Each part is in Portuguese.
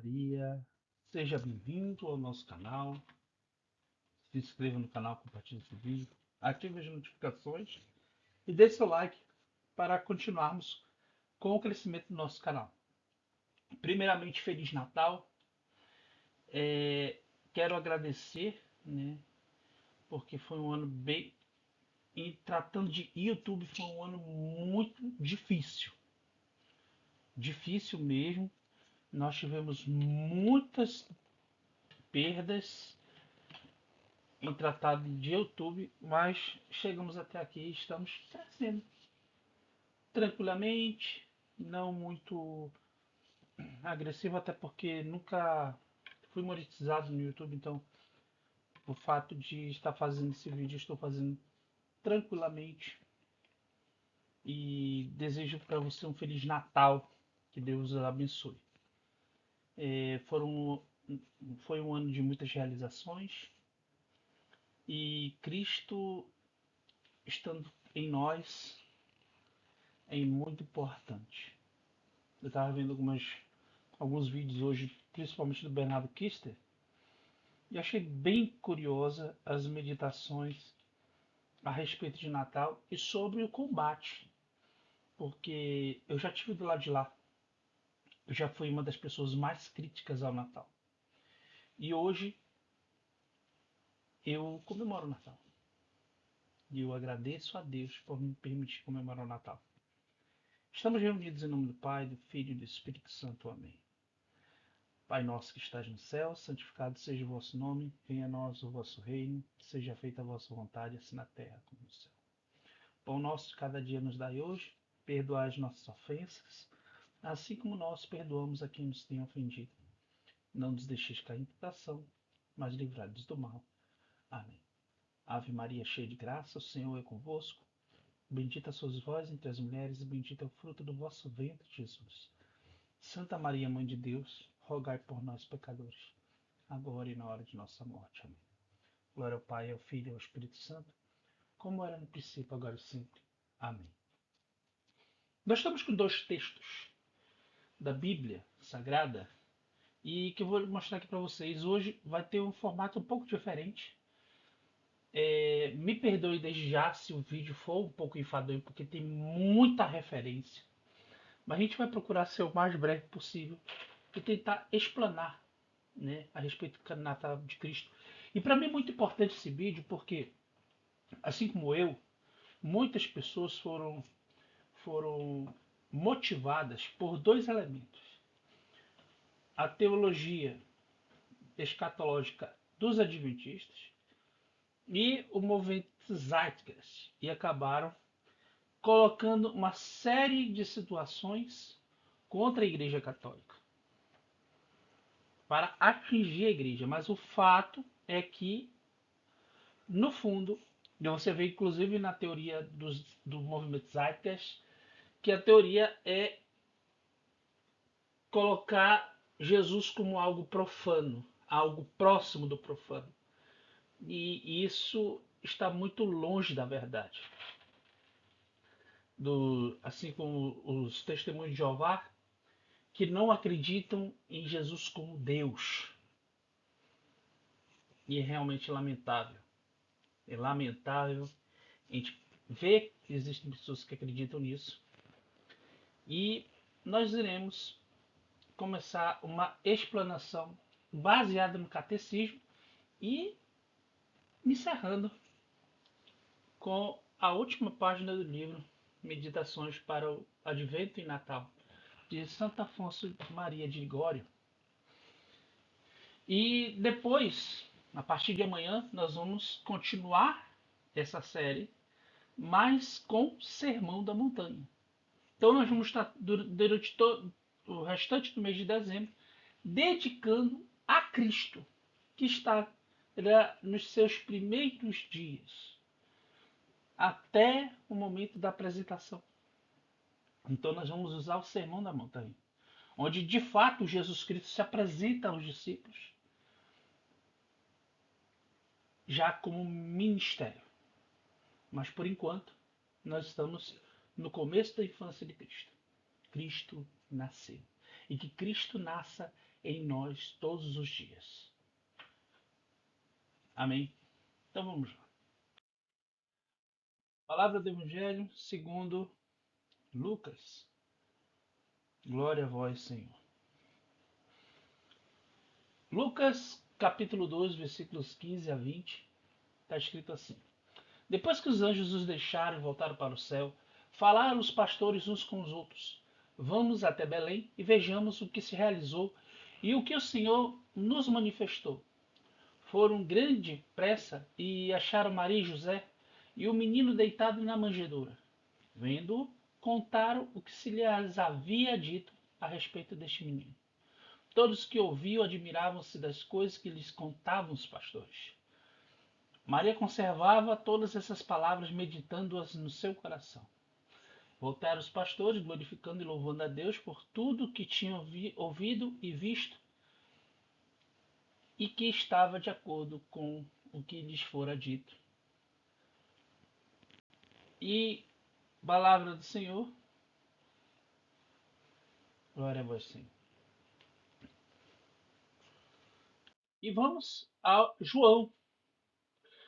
Maria, seja bem-vindo ao nosso canal. Se inscreva no canal, compartilhe esse vídeo, ative as notificações e deixe seu like para continuarmos com o crescimento do nosso canal. Primeiramente, Feliz Natal. Quero agradecer, né, porque foi um ano bem... E tratando de YouTube, foi um ano muito difícil. Difícil mesmo. Nós tivemos muitas perdas em tratado de YouTube, mas chegamos até aqui e estamos crescendo tranquilamente, não muito agressivo, até porque nunca fui monetizado no YouTube, então o fato de estar fazendo esse vídeo, estou fazendo tranquilamente e desejo para você um Feliz Natal, que Deus abençoe. É, foi um ano de muitas realizações e Cristo estando em nós é muito importante. Eu estava vendo alguns vídeos hoje, principalmente do Bernardo Kister, e achei bem curiosa as meditações a respeito de Natal e sobre o combate, porque eu já tive do lado de lá, eu já fui uma das pessoas mais críticas ao Natal. E hoje eu comemoro o Natal. E eu agradeço a Deus por me permitir comemorar o Natal. Estamos reunidos em nome do Pai, do Filho e do Espírito Santo. Amém. Pai nosso que estás no céu, santificado seja o vosso nome, venha a nós o vosso reino, seja feita a vossa vontade, assim na terra como no céu. Pão nosso de cada dia nos dai hoje, perdoai as nossas ofensas, assim como nós perdoamos a quem nos tem ofendido. Não nos deixeis cair em tentação, mas livrai-nos do mal. Amém. Ave Maria, cheia de graça, o Senhor é convosco. Bendita sois vós entre as mulheres, e bendito é o fruto do vosso ventre, Jesus. Santa Maria, Mãe de Deus, rogai por nós, pecadores, agora e na hora de nossa morte. Amém. Glória ao Pai, ao Filho e ao Espírito Santo, como era no princípio, agora e sempre. Amém. Nós estamos com dois textos da Bíblia Sagrada e que eu vou mostrar aqui para vocês. Hoje vai ter um formato um pouco diferente. Me perdoe desde já se o vídeo for um pouco enfadonho, porque tem muita referência. Mas a gente vai procurar ser o mais breve possível e tentar explanar, né, a respeito do Natal de Cristo. E para mim é muito importante esse vídeo porque, assim como eu, muitas pessoas foram motivadas por dois elementos: a teologia escatológica dos adventistas e o movimento Zeitgeist, e acabaram colocando uma série de situações contra a Igreja Católica para atingir a Igreja. Mas o fato é que, no fundo, você vê inclusive na teoria do movimento Zeitgeist, que a teoria é colocar Jesus como algo profano, algo próximo do profano. E isso está muito longe da verdade. Assim como os testemunhos de Jeová, que não acreditam em Jesus como Deus. E é realmente lamentável. É lamentável a gente ver que existem pessoas que acreditam nisso. E nós iremos começar uma explanação baseada no catecismo e encerrando com a última página do livro Meditações para o Advento e Natal, de Santo Afonso Maria de Ligório. E depois, a partir de amanhã, nós vamos continuar essa série, mas com Sermão da Montanha. Então nós vamos estar durante todo o restante do mês de dezembro dedicando a Cristo, que está nos seus primeiros dias, até o momento da apresentação. Então nós vamos usar o Sermão da Montanha, onde de fato Jesus Cristo se apresenta aos discípulos já como ministério. Mas por enquanto nós estamos no começo da infância de Cristo. Cristo nasceu. E que Cristo nasça em nós todos os dias. Amém? Então vamos lá. Palavra do Evangelho segundo Lucas. Glória a vós, Senhor. Lucas, capítulo 2, versículos 15 a 20, está escrito assim. Depois que os anjos os deixaram e voltaram para o céu, falaram os pastores uns com os outros. Vamos até Belém e vejamos o que se realizou e o que o Senhor nos manifestou. Foram grande pressa e acharam Maria e José e o menino deitado na manjedoura. Vendo-o, contaram o que se lhes havia dito a respeito deste menino. Todos que ouviam admiravam-se das coisas que lhes contavam os pastores. Maria conservava todas essas palavras, meditando-as no seu coração. Voltaram os pastores, glorificando e louvando a Deus por tudo que tinham ouvido e visto, e que estava de acordo com o que lhes fora dito. E palavra do Senhor. Glória a vós, Senhor. E vamos a João,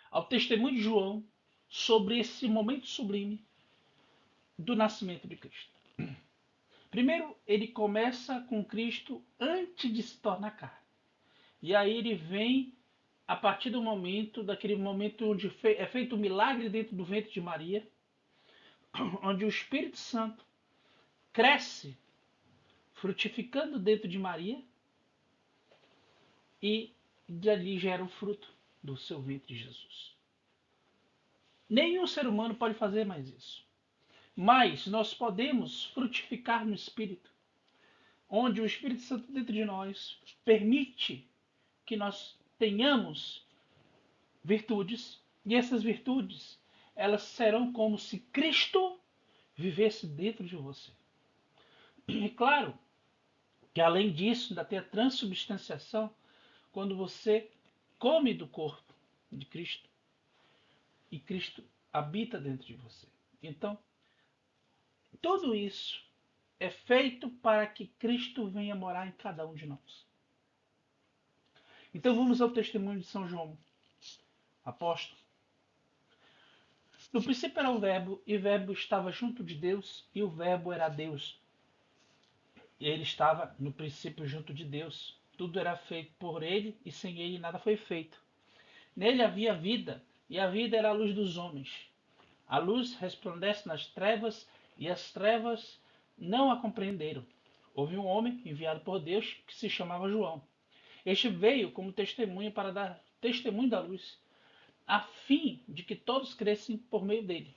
ao testemunho de João sobre esse momento sublime do nascimento de Cristo. Primeiro, ele começa com Cristo antes de se tornar carne. E aí ele vem a partir do momento, daquele momento onde é feito um milagre dentro do ventre de Maria, onde o Espírito Santo cresce, frutificando dentro de Maria, e dali gera o fruto do seu ventre, Jesus. Nenhum ser humano pode fazer mais isso. Mas nós podemos frutificar no Espírito, onde o Espírito Santo dentro de nós permite que nós tenhamos virtudes, e essas virtudes, elas serão como se Cristo vivesse dentro de você. E claro que além disso, ainda tem a transubstanciação, quando você come do corpo de Cristo e Cristo habita dentro de você. Então, tudo isso é feito para que Cristo venha morar em cada um de nós. Então vamos ao testemunho de São João, apóstolo. No princípio era o Verbo, e o Verbo estava junto de Deus, e o Verbo era Deus. E ele estava no princípio junto de Deus. Tudo era feito por ele, e sem ele nada foi feito. Nele havia vida, e a vida era a luz dos homens. A luz resplandece nas trevas, e as trevas não a compreenderam. Houve um homem enviado por Deus que se chamava João. Este veio como testemunha para dar testemunho da luz, a fim de que todos crescem por meio dele.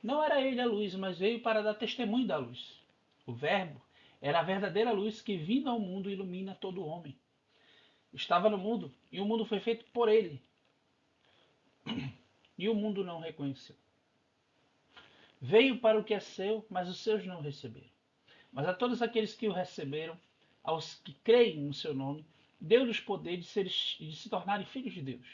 Não era ele a luz, mas veio para dar testemunho da luz. O Verbo era a verdadeira luz que, vindo ao mundo, ilumina todo homem. Estava no mundo, e o mundo foi feito por ele, e o mundo não o reconheceu. Veio para o que é seu, mas os seus não o receberam. Mas a todos aqueles que o receberam, aos que creem no seu nome, deu-lhes poder de se tornarem filhos de Deus,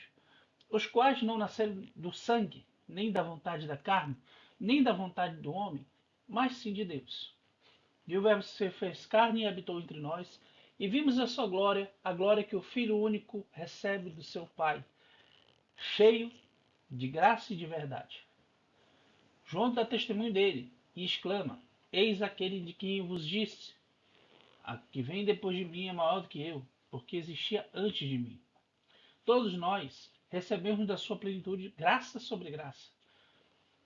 os quais não nasceram do sangue, nem da vontade da carne, nem da vontade do homem, mas sim de Deus. E o Verbo se fez carne e habitou entre nós, e vimos a sua glória, a glória que o Filho único recebe do seu Pai, cheio de graça e de verdade. João dá testemunho dele e exclama: Eis aquele de quem vos disse: a que vem depois de mim é maior do que eu, porque existia antes de mim. Todos nós recebemos da sua plenitude graça sobre graça.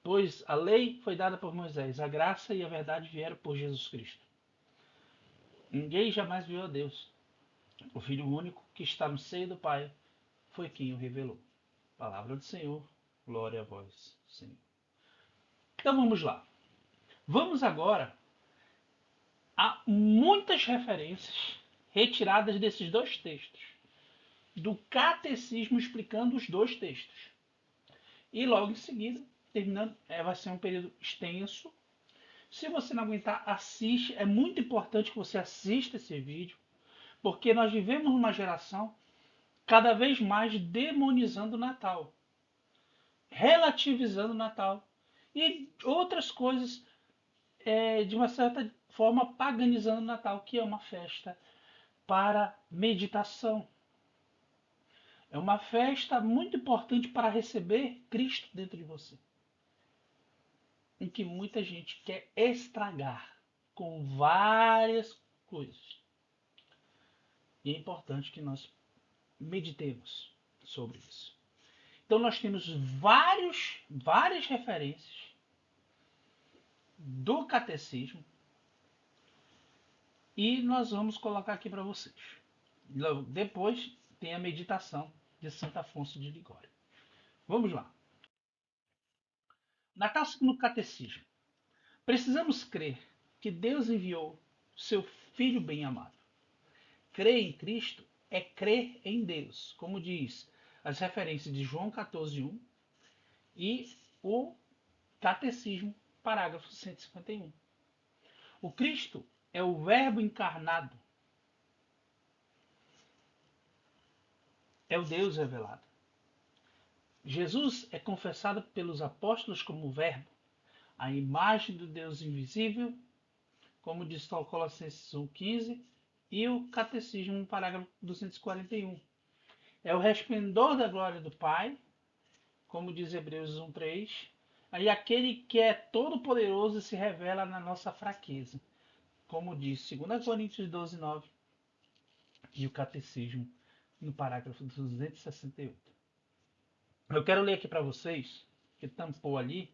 Pois a lei foi dada por Moisés, a graça e a verdade vieram por Jesus Cristo. Ninguém jamais viu a Deus. O Filho único que está no seio do Pai foi quem o revelou. Palavra do Senhor, glória a vós, Senhor. Então vamos lá. Vamos agora a muitas referências retiradas desses dois textos, do catecismo explicando os dois textos. E logo em seguida, terminando, vai ser um período extenso. Se você não aguentar, assiste. É muito importante que você assista esse vídeo, porque nós vivemos numa geração cada vez mais demonizando o Natal, relativizando o Natal e outras coisas, de uma certa forma paganizando o Natal, que é uma festa para meditação. É uma festa muito importante para receber Cristo dentro de você, em que muita gente quer estragar com várias coisas. E é importante que nós meditemos sobre isso. Então nós temos várias referências do catecismo e nós vamos colocar aqui para vocês. Depois tem a meditação de Santo Afonso de Ligório. Vamos lá. Natal no Catecismo. Precisamos crer que Deus enviou seu Filho bem-amado. Crer em Cristo é crer em Deus, como diz as referências de João 14:1 e o Catecismo, parágrafo 151. O Cristo é o Verbo encarnado, é o Deus revelado. Jesus é confessado pelos apóstolos como o Verbo, a imagem do Deus invisível, como diz Colossenses 1,15 e o Catecismo, no parágrafo 241. É o resplendor da glória do Pai, como diz Hebreus 1,3, e aquele que é todo-poderoso se revela na nossa fraqueza, como diz 2 Coríntios 12,9 e o Catecismo, no parágrafo 268. Eu quero ler aqui para vocês, que tampou ali,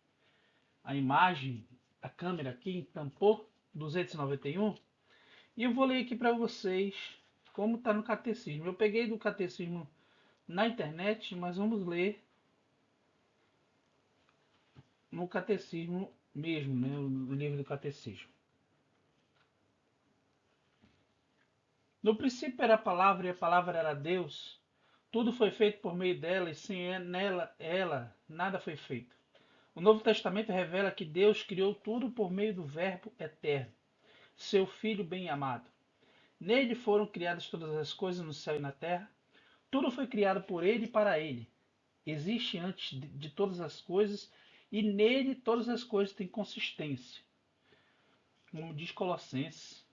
a imagem, a câmera aqui tampou 291, e eu vou ler aqui para vocês como está no Catecismo. Eu peguei do Catecismo na internet, mas vamos ler no Catecismo mesmo, né, no livro do Catecismo. No princípio era a palavra, e a palavra era Deus. Tudo foi feito por meio dela, e sem ela nada foi feito. O Novo Testamento revela que Deus criou tudo por meio do Verbo eterno, seu Filho bem-amado. Nele foram criadas todas as coisas no céu e na terra. Tudo foi criado por ele e para ele. Existe antes de todas as coisas, e nele todas as coisas têm consistência. Como diz Colossenses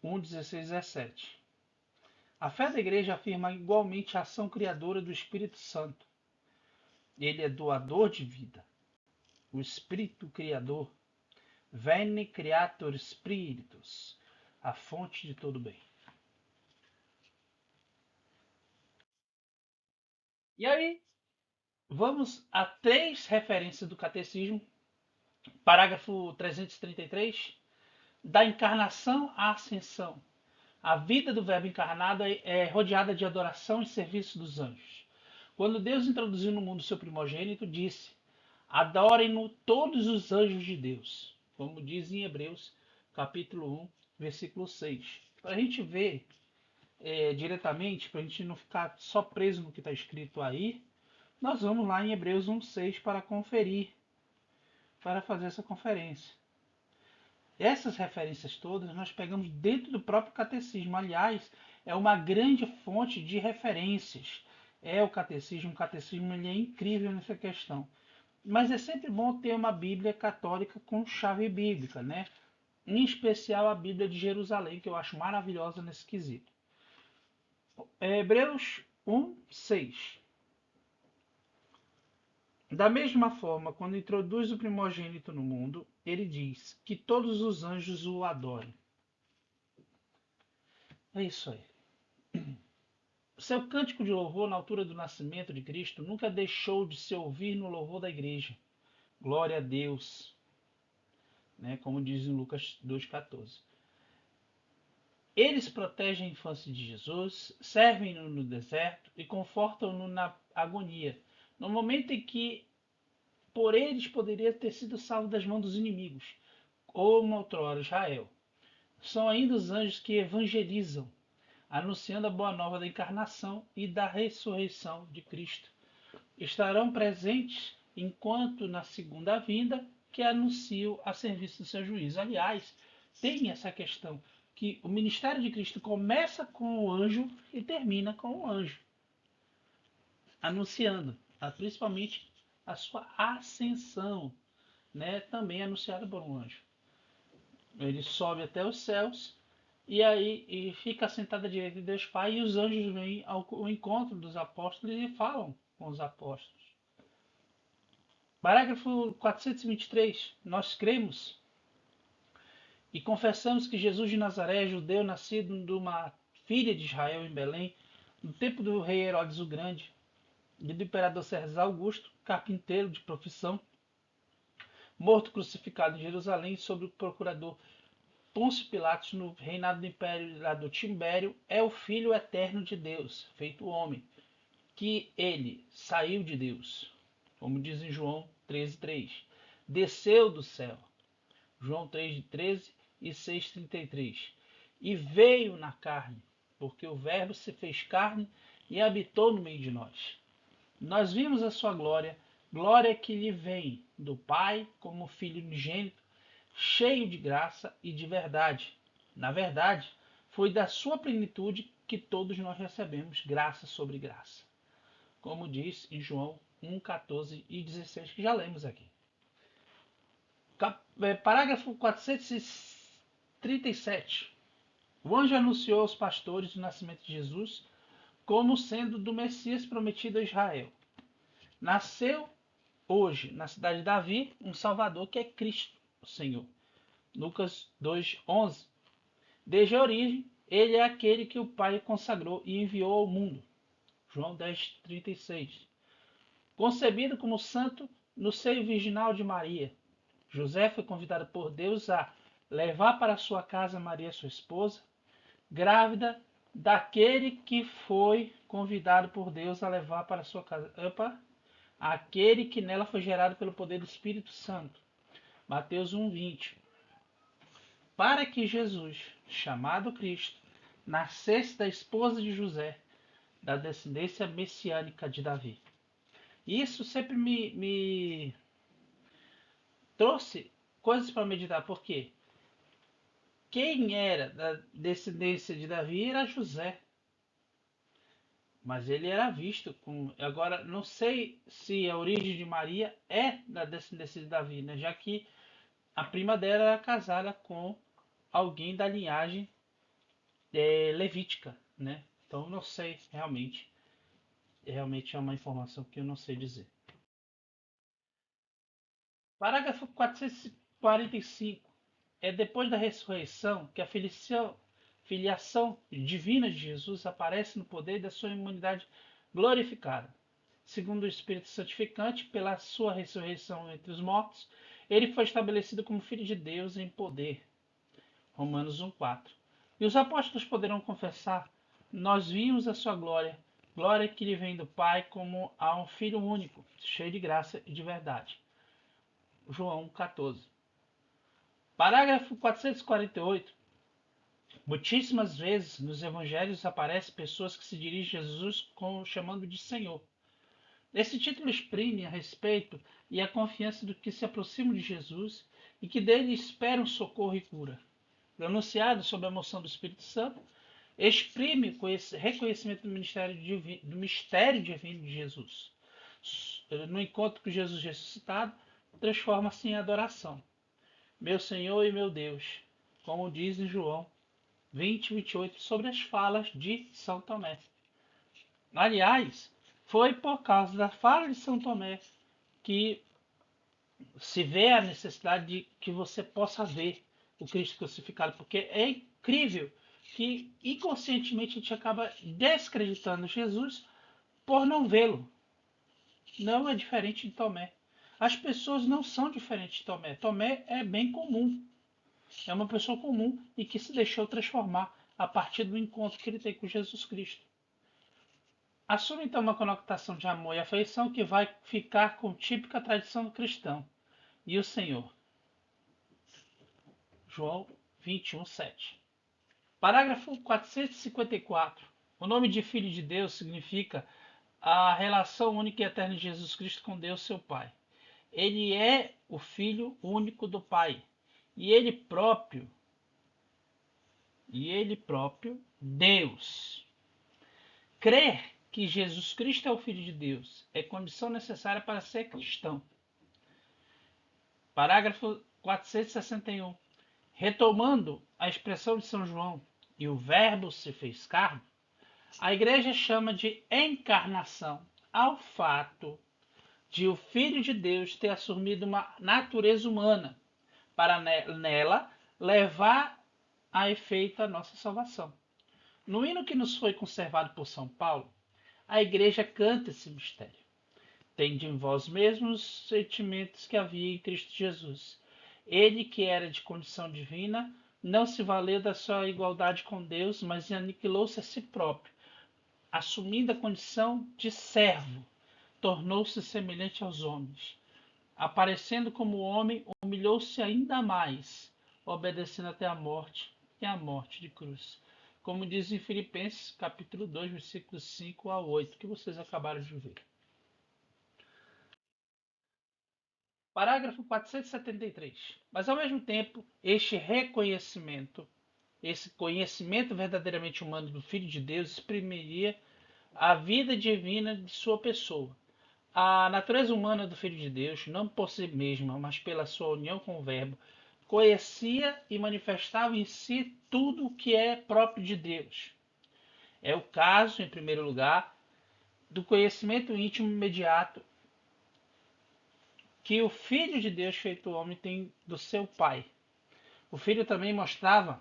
1, 16 e 17. A fé da igreja afirma igualmente a ação criadora do Espírito Santo. Ele é doador de vida. O Espírito Criador, Veni Creator Spiritus, a fonte de todo bem. E aí, vamos a 3 referências do Catecismo. Parágrafo 333, da encarnação à ascensão. A vida do Verbo encarnado é rodeada de adoração e serviço dos anjos. Quando Deus introduziu no mundo seu primogênito, disse: adorem-no todos os anjos de Deus, como diz em Hebreus, capítulo 1, versículo 6. Para a gente ver diretamente, para a gente não ficar só preso no que está escrito aí, nós vamos lá em Hebreus 1,6 para conferir, para fazer essa conferência. Essas referências todas nós pegamos dentro do próprio catecismo. Aliás, é uma grande fonte de referências. O catecismo ele é incrível nessa questão. Mas é sempre bom ter uma Bíblia católica com chave bíblica, né? Em especial a Bíblia de Jerusalém, que eu acho maravilhosa nesse quesito. Hebreus 1:6. Da mesma forma, quando introduz o primogênito no mundo, ele diz que todos os anjos o adorem. É isso aí. Seu cântico de louvor na altura do nascimento de Cristo nunca deixou de se ouvir no louvor da igreja. Glória a Deus, né? Como diz em Lucas 2,14. Eles protegem a infância de Jesus, servem-no no deserto e confortam-no na agonia, no momento em que por eles poderia ter sido salvo das mãos dos inimigos, como outrora Israel. São ainda os anjos que evangelizam, anunciando a boa nova da encarnação e da ressurreição de Cristo. Estarão presentes enquanto na segunda vinda que anunciam a serviço do seu juízo. Aliás, tem essa questão que o ministério de Cristo começa com o anjo e termina com o anjo, anunciando, principalmente a sua ascensão, né, também anunciada por um anjo. Ele sobe até os céus E aí e fica sentado à direita de Deus Pai, e os anjos vêm ao encontro dos apóstolos e falam com os apóstolos. Parágrafo 423. Nós cremos e confessamos que Jesus de Nazaré, judeu, nascido de uma filha de Israel em Belém, no tempo do rei Herodes o Grande e do imperador César Augusto, carpinteiro de profissão, morto crucificado em Jerusalém sob o procurador Pôncio Pilatos no reinado do imperador Tibério, é o Filho eterno de Deus, feito homem, que ele saiu de Deus, como diz em João 13:3. Desceu do céu, João 3:13 e 6:33. E veio na carne, porque o Verbo se fez carne e habitou no meio de nós. Nós vimos a sua glória, glória que lhe vem do Pai como Filho unigênito, cheio de graça e de verdade. Na verdade, foi da sua plenitude que todos nós recebemos graça sobre graça. Como diz em João 1:14 e 16, que já lemos aqui. Parágrafo 437. O anjo anunciou aos pastores o nascimento de Jesus como sendo do Messias prometido a Israel. Nasceu hoje, na cidade de Davi, um Salvador que é Cristo, o Senhor. Lucas 2:11. Desde a origem, ele é aquele que o Pai consagrou e enviou ao mundo. João 10:36. Concebido como santo no seio virginal de Maria, José foi convidado por Deus a levar para sua casa Maria, sua esposa, grávida daquele que foi convidado por Deus a levar para sua casa. Aquele que nela foi gerado pelo poder do Espírito Santo. Mateus 1:20. Para que Jesus, chamado Cristo, nascesse da esposa de José, da descendência messiânica de Davi. Isso sempre me trouxe coisas para meditar, porque quem era da descendência de Davi era José, mas ele era visto como. Agora, não sei se a origem de Maria é da descendência de Davi, né? Já que a prima dela era casada com alguém da linhagem levítica, né? Então, não sei realmente. Realmente é uma informação que eu não sei dizer. Parágrafo 445. É depois da ressurreição que a filiação divina de Jesus aparece no poder da sua imunidade glorificada. Segundo o Espírito Santificante, pela sua ressurreição entre os mortos, ele foi estabelecido como Filho de Deus em poder. Romanos 1:4. E os apóstolos poderão confessar: nós vimos a sua glória, glória que lhe vem do Pai como a um Filho único, cheio de graça e de verdade. João 14. Parágrafo 448. Muitíssimas vezes nos evangelhos aparecem pessoas que se dirigem a Jesus chamando de Senhor. Esse título exprime a respeito e a confiança do que se aproximam de Jesus e que dele esperam socorro e cura. O enunciado sobre a moção do Espírito Santo exprime o reconhecimento do mistério divino de Jesus. No encontro com Jesus ressuscitado, transforma-se em adoração. Meu Senhor e meu Deus, como diz em João 20:28, sobre as falas de São Tomé. Aliás, foi por causa da fala de São Tomé que se vê a necessidade de que você possa ver o Cristo crucificado, porque é incrível que inconscientemente a gente acaba descreditando Jesus por não vê-lo. Não é diferente de Tomé. As pessoas não são diferentes de Tomé. Tomé é bem comum. É uma pessoa comum e que se deixou transformar a partir do encontro que ele tem com Jesus Cristo. Assume então uma conotação de amor e afeição que vai ficar com típica tradição do cristão. E o Senhor. João 21:7. Parágrafo 454. O nome de Filho de Deus significa a relação única e eterna de Jesus Cristo com Deus, seu Pai. Ele é o Filho único do Pai. E ele próprio, Deus. Crer que Jesus Cristo é o Filho de Deus é condição necessária para ser cristão. Parágrafo 461. Retomando a expressão de São João, e o Verbo se fez carne, a igreja chama de encarnação ao fato de o Filho de Deus ter assumido uma natureza humana para nela levar a efeito a nossa salvação. No hino que nos foi conservado por São Paulo, a igreja canta esse mistério. Tende em vós mesmos os sentimentos que havia em Cristo Jesus. Ele, que era de condição divina, não se valeu da sua igualdade com Deus, mas aniquilou-se a si próprio, assumindo a condição de servo, tornou-se semelhante aos homens. Aparecendo como homem, humilhou-se ainda mais, obedecendo até a morte, e a morte de cruz. Como diz em Filipenses, capítulo 2, versículos 5 a 8, que vocês acabaram de ver. Parágrafo 473. Mas, ao mesmo tempo, este reconhecimento, esse conhecimento verdadeiramente humano do Filho de Deus exprimiria a vida divina de sua pessoa. A natureza humana do Filho de Deus, não por si mesma, mas pela sua união com o Verbo, conhecia e manifestava em si tudo o que é próprio de Deus. É o caso, em primeiro lugar, do conhecimento íntimo imediato que o Filho de Deus feito homem tem do seu Pai. O Filho também mostrava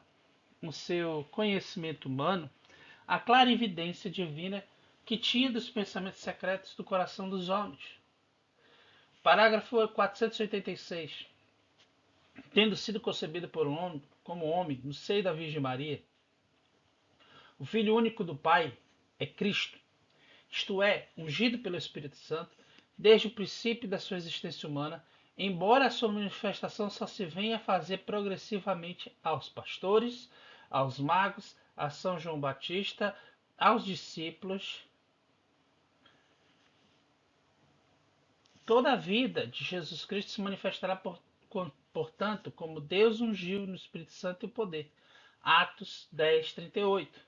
no seu conhecimento humano a clara evidência divina que tinha dos pensamentos secretos do coração dos homens. Parágrafo 486. Tendo sido concebido por um homem, como homem no seio da Virgem Maria, o Filho único do Pai é Cristo, isto é, ungido pelo Espírito Santo, desde o princípio da sua existência humana, embora a sua manifestação só se venha a fazer progressivamente aos pastores, aos magos, a São João Batista, aos discípulos. Toda a vida de Jesus Cristo se manifestará, portanto, como Deus ungiu no Espírito Santo e poder. Atos 10, 38.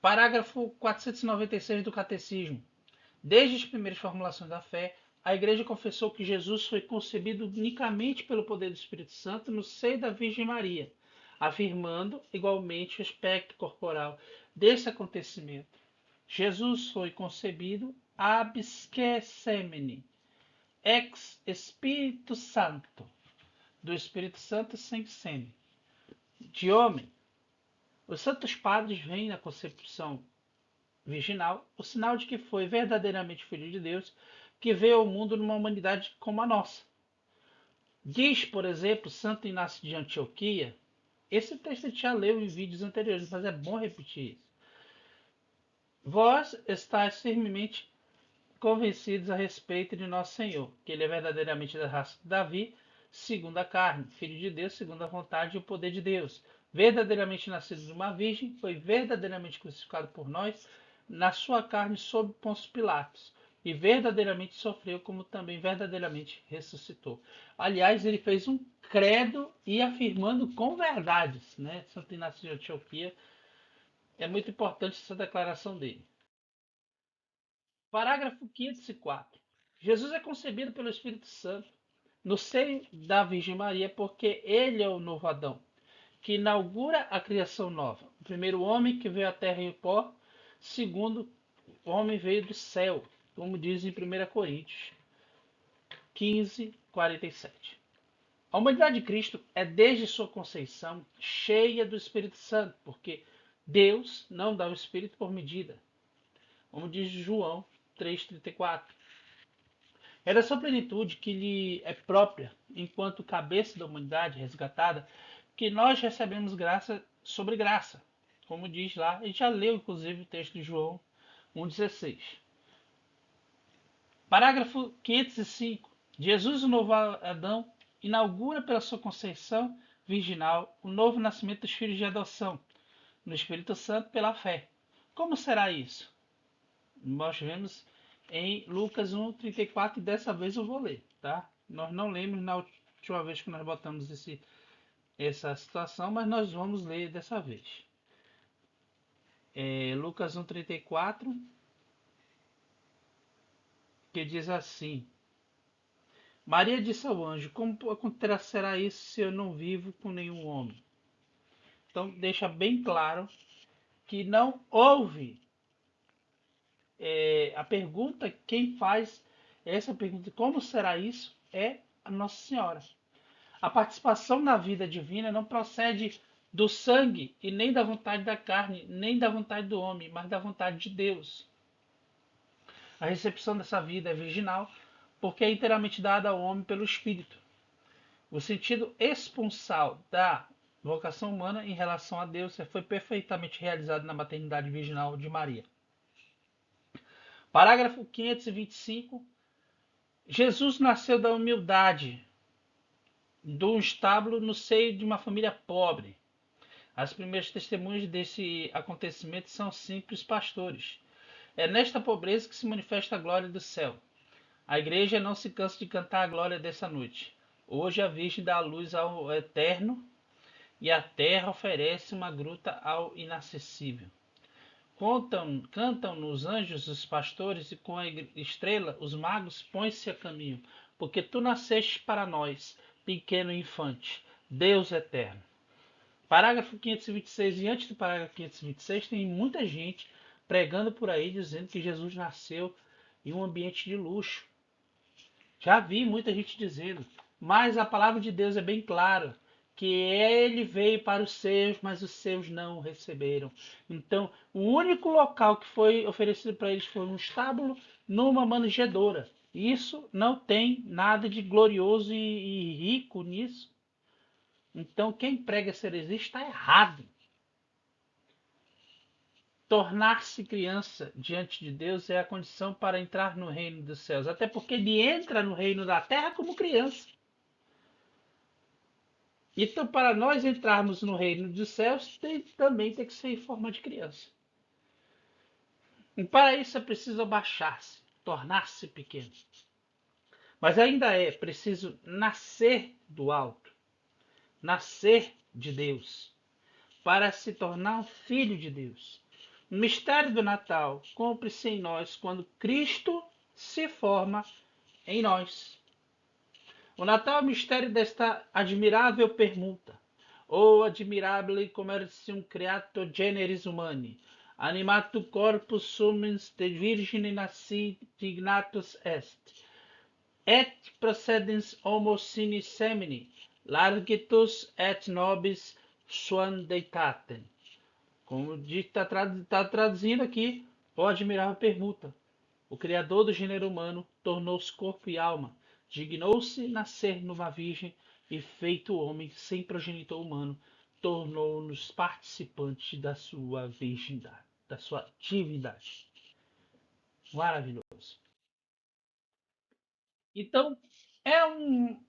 Parágrafo 496 do Catecismo. Desde as primeiras formulações da fé, a Igreja confessou que Jesus foi concebido unicamente pelo poder do Espírito Santo no seio da Virgem Maria, afirmando igualmente o aspecto corporal desse acontecimento. Jesus foi concebido ab semine, ex Espírito Santo, do Espírito Santo sem sêmen, de homem. Os santos padres veem na concepção virginal o sinal de que foi verdadeiramente filho de Deus, que veio ao mundo numa humanidade como a nossa. Diz, por exemplo, Santo Inácio de Antioquia, esse texto a gente já leu em vídeos anteriores, mas é bom repetir isso. Vós estáis firmemente convencidos a respeito de nosso Senhor, que ele é verdadeiramente da raça de Davi, segundo a carne, filho de Deus, segundo a vontade e o poder de Deus, verdadeiramente nascido de uma virgem, foi verdadeiramente crucificado por nós, na sua carne sob Pôncio Pilatos, e verdadeiramente sofreu, como também verdadeiramente ressuscitou. Aliás, ele fez um credo e afirmando com verdades, né? Santo Inácio de Antioquia, é muito importante essa declaração dele. Parágrafo 504. Jesus é concebido pelo Espírito Santo no seio da Virgem Maria porque ele é o novo Adão, que inaugura a criação nova. O primeiro homem que veio à terra em pó, segundo homem veio do céu, como diz em 1 Coríntios 15, 47. A humanidade de Cristo é desde sua conceição cheia do Espírito Santo, porque Deus não dá o Espírito por medida, como diz João 3,34. É da sua plenitude que lhe é própria, enquanto cabeça da humanidade resgatada, que nós recebemos graça sobre graça, como diz lá, a gente já leu inclusive o texto de João 1,16. Parágrafo 505. Jesus, o novo Adão, inaugura pela sua conceição virginal o novo nascimento dos filhos de adoção, no Espírito Santo pela fé. Como será isso? Nós vemos em Lucas 1,34 e dessa vez eu vou ler, tá? Nós não lemos na última vez que nós botamos essa situação, mas nós vamos ler dessa vez. Lucas 1,34, que diz assim: Maria disse ao anjo: Como acontecerá isso se eu não vivo com nenhum homem? Então deixa bem claro que não houve a pergunta, quem faz essa pergunta, como será isso, é a Nossa Senhora. A participação na vida divina não procede do sangue e nem da vontade da carne, nem da vontade do homem, mas da vontade de Deus. A recepção dessa vida é virginal, porque é inteiramente dada ao homem pelo Espírito. O sentido esponsal da vocação humana em relação a Deus foi perfeitamente realizado na maternidade virginal de Maria. Parágrafo 525. Jesus nasceu da humildade, do estábulo no seio de uma família pobre. As primeiras testemunhas desse acontecimento são simples pastores. É nesta pobreza que se manifesta a glória do céu. A igreja não se cansa de cantar a glória dessa noite. Hoje a Virgem dá a luz ao eterno e a terra oferece uma gruta ao inacessível. Cantam nos anjos os pastores e com a estrela os magos põem-se a caminho, porque tu nasceste para nós, pequeno infante, Deus eterno. Parágrafo 526, e antes do parágrafo 526 tem muita gente pregando por aí dizendo que Jesus nasceu em um ambiente de luxo. Já vi muita gente dizendo, mas a palavra de Deus é bem clara, que ele veio para os seus, mas os seus não o receberam. Então, o único local que foi oferecido para eles foi um estábulo numa manjedoura. Isso não tem nada de glorioso e rico nisso. Então, quem prega essa heresia está errado. Tornar-se criança diante de Deus é a condição para entrar no reino dos céus. Até porque ele entra no reino da terra como criança. Então, para nós entrarmos no reino dos céus, também tem que ser em forma de criança. E para isso é preciso abaixar-se, tornar-se pequeno. Mas ainda é preciso nascer do alto, nascer de Deus, para se tornar um filho de Deus. O mistério do Natal cumpre-se em nós quando Cristo se forma em nós. O Natal é o mistério desta admirável permuta, ou admirabile commercium creato generis humani, animato corpus summens de virgine nasci dignatus est, et procedens homo sine semini, largitus et nobis suam deitatem. Como está traduzindo aqui, o admirável permuta. O Criador do gênero humano tornou-se corpo e alma, dignou-se nascer numa virgem e, feito homem sem progenitor humano, tornou-nos participantes da sua virgindade, da sua divindade. Maravilhoso. Então, é um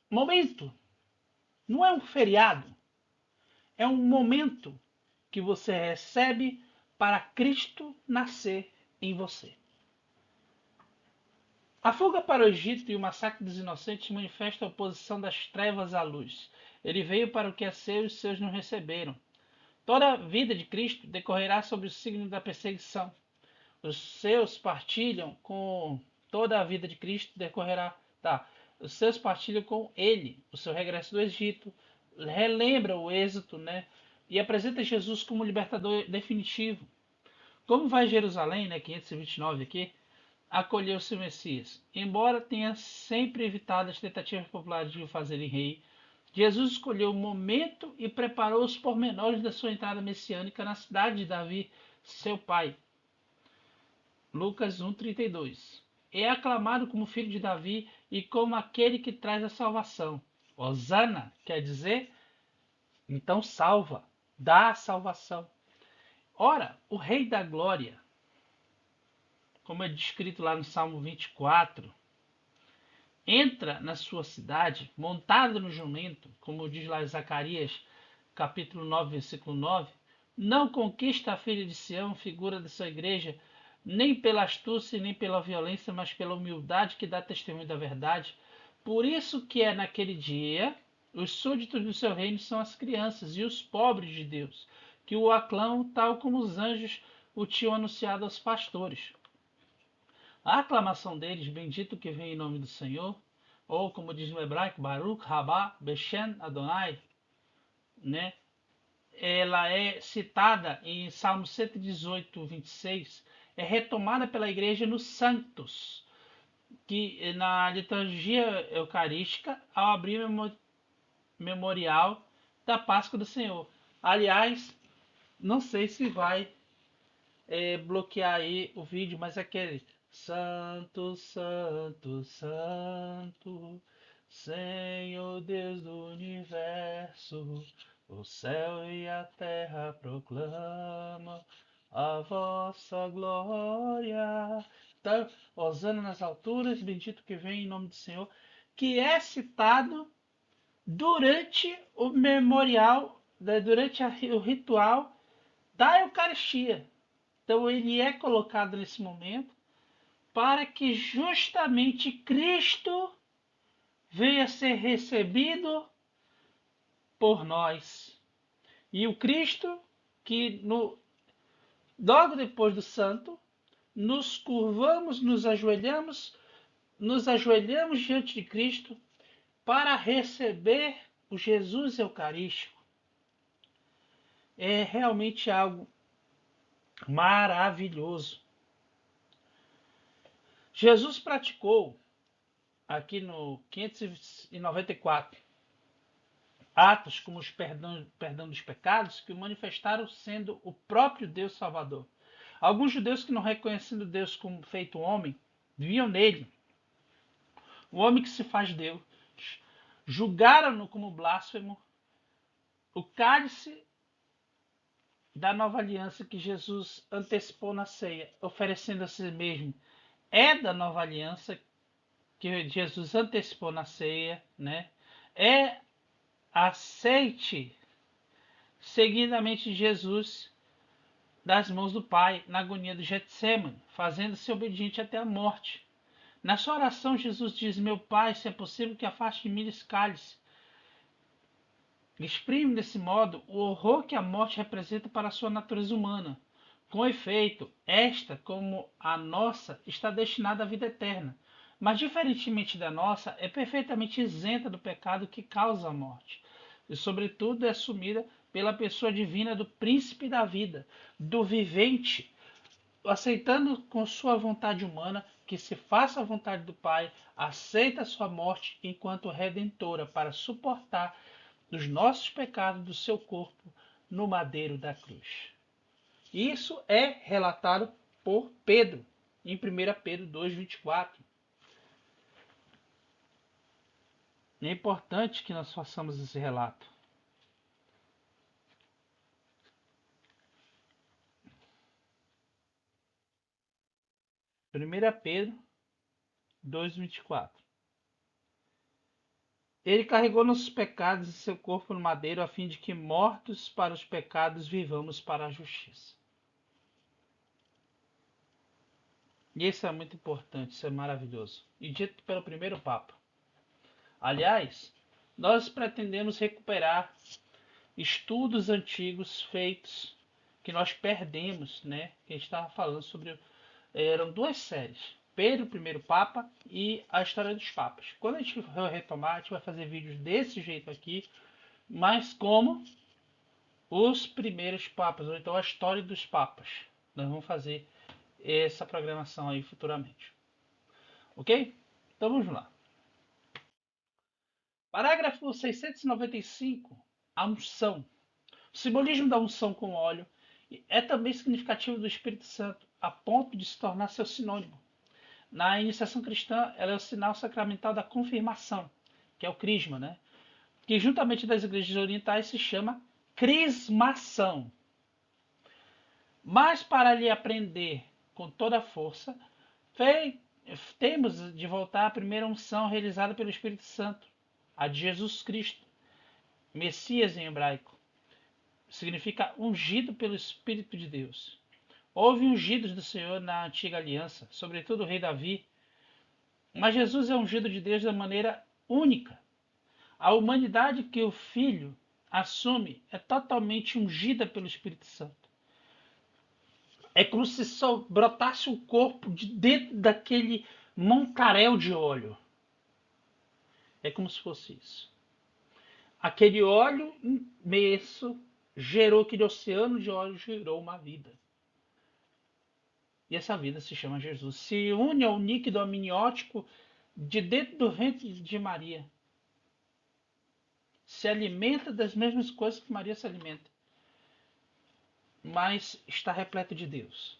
momento, não é um feriado, é um momento que você recebe para Cristo nascer em você. A fuga para o Egito e o massacre dos inocentes manifestam a oposição das trevas à luz. Ele veio para o que é seu e os seus não receberam. Toda a vida de Cristo decorrerá sob o signo da perseguição. Os seus partilham com toda a vida de Cristo decorrerá. Os seus partilham com ele, o seu regresso do Egito, relembra o êxito, né? E apresenta Jesus como libertador definitivo. Como vai Jerusalém, né? 529 aqui, acolheu seu Messias. Embora tenha sempre evitado as tentativas populares de o fazerem rei, Jesus escolheu o momento e preparou os pormenores da sua entrada messiânica na cidade de Davi, seu pai. Lucas 1,32. É aclamado como filho de Davi e como aquele que traz a salvação. Hosana quer dizer, então salva, dá a salvação. Ora, o Rei da Glória, como é descrito lá no Salmo 24, entra na sua cidade montado no jumento, como diz lá em Zacarias, capítulo 9, versículo 9, não conquista a filha de Sião, figura de sua igreja, nem pela astúcia, nem pela violência, mas pela humildade que dá testemunho da verdade. Por isso que é naquele dia, os súditos do seu reino são as crianças e os pobres de Deus, que o aclamam tal como os anjos o tinham anunciado aos pastores. A aclamação deles, bendito que vem em nome do Senhor, ou como diz no hebraico, Baruch Rabá Beshem Adonai, né? ela é citada em Salmo 118, 26, é retomada pela igreja nos Santos, que na liturgia eucarística, ao abrir o memorial da Páscoa do Senhor. Aliás, não sei se vai bloquear aí o vídeo, mas aquele Santo, Santo, Santo, Senhor Deus do Universo, o céu e a terra proclamam a vossa glória. Então, Hosana nas alturas, bendito que vem em nome do Senhor, que é citado durante o memorial, durante o ritual da Eucaristia. Então ele é colocado nesse momento para que justamente Cristo venha ser recebido por nós. E o Cristo que logo depois do santo, nos curvamos, nos ajoelhamos diante de Cristo para receber o Jesus Eucarístico. É realmente algo maravilhoso. Jesus praticou aqui no 594 atos como os perdão dos pecados que o manifestaram sendo o próprio Deus Salvador. Alguns judeus que não reconhecendo Deus como feito homem, viam nele o homem que se faz Deus, julgaram-no como blasfemo. O cálice da nova aliança que Jesus antecipou na ceia, oferecendo a si mesmo, é da nova aliança que Jesus antecipou na ceia, né? É aceite seguidamente Jesus das mãos do Pai na agonia do Getsemane, fazendo-se obediente até a morte. Na sua oração, Jesus diz: meu Pai, se é possível que afaste de mim esse cálice. Exprime desse modo o horror que a morte representa para a sua natureza humana. Com efeito, esta, como a nossa, está destinada à vida eterna, mas diferentemente da nossa, é perfeitamente isenta do pecado que causa a morte, e sobretudo é assumida pela pessoa divina do príncipe da vida, do vivente, aceitando com sua vontade humana que se faça a vontade do Pai, aceita sua morte enquanto redentora para suportar os nossos pecados do seu corpo no madeiro da cruz. Isso é relatado por Pedro, em 1 Pedro 2,24. É importante que nós façamos esse relato. 1 Pedro 2,24. Ele carregou nossos pecados em seu corpo no madeiro, a fim de que, mortos para os pecados, vivamos para a justiça. E isso é muito importante, isso é maravilhoso. E dito pelo primeiro Papa. Aliás, nós pretendemos recuperar estudos antigos feitos que nós perdemos, né? Que a gente estava falando sobre. Eram duas séries: Pedro, o primeiro Papa, e a história dos Papas. Quando a gente for retomar, a gente vai fazer vídeos desse jeito aqui, mas como os primeiros Papas, ou então a história dos Papas. Nós vamos fazer essa programação aí futuramente. Ok? Então vamos lá. Parágrafo 695. A unção. O simbolismo da unção com óleo é também significativo do Espírito Santo, a ponto de se tornar seu sinônimo. Na iniciação cristã, ela é o sinal sacramental da confirmação, que é o crisma, né? Que juntamente das igrejas orientais se chama crismação. Mas para lhe aprender com toda a força, temos de voltar à primeira unção realizada pelo Espírito Santo, a de Jesus Cristo, Messias em hebraico. Significa ungido pelo Espírito de Deus. Houve ungidos do Senhor na antiga aliança, sobretudo o rei Davi, mas Jesus é ungido de Deus da maneira única. A humanidade que o Filho assume é totalmente ungida pelo Espírito Santo. É como se só brotasse um corpo de dentro daquele montaréu de óleo. É como se fosse isso. Aquele óleo imenso, gerou aquele oceano de óleo, gerou uma vida. E essa vida se chama Jesus. Se une ao líquido amniótico de dentro do ventre de Maria. Se alimenta das mesmas coisas que Maria se alimenta. Mas está repleto de Deus.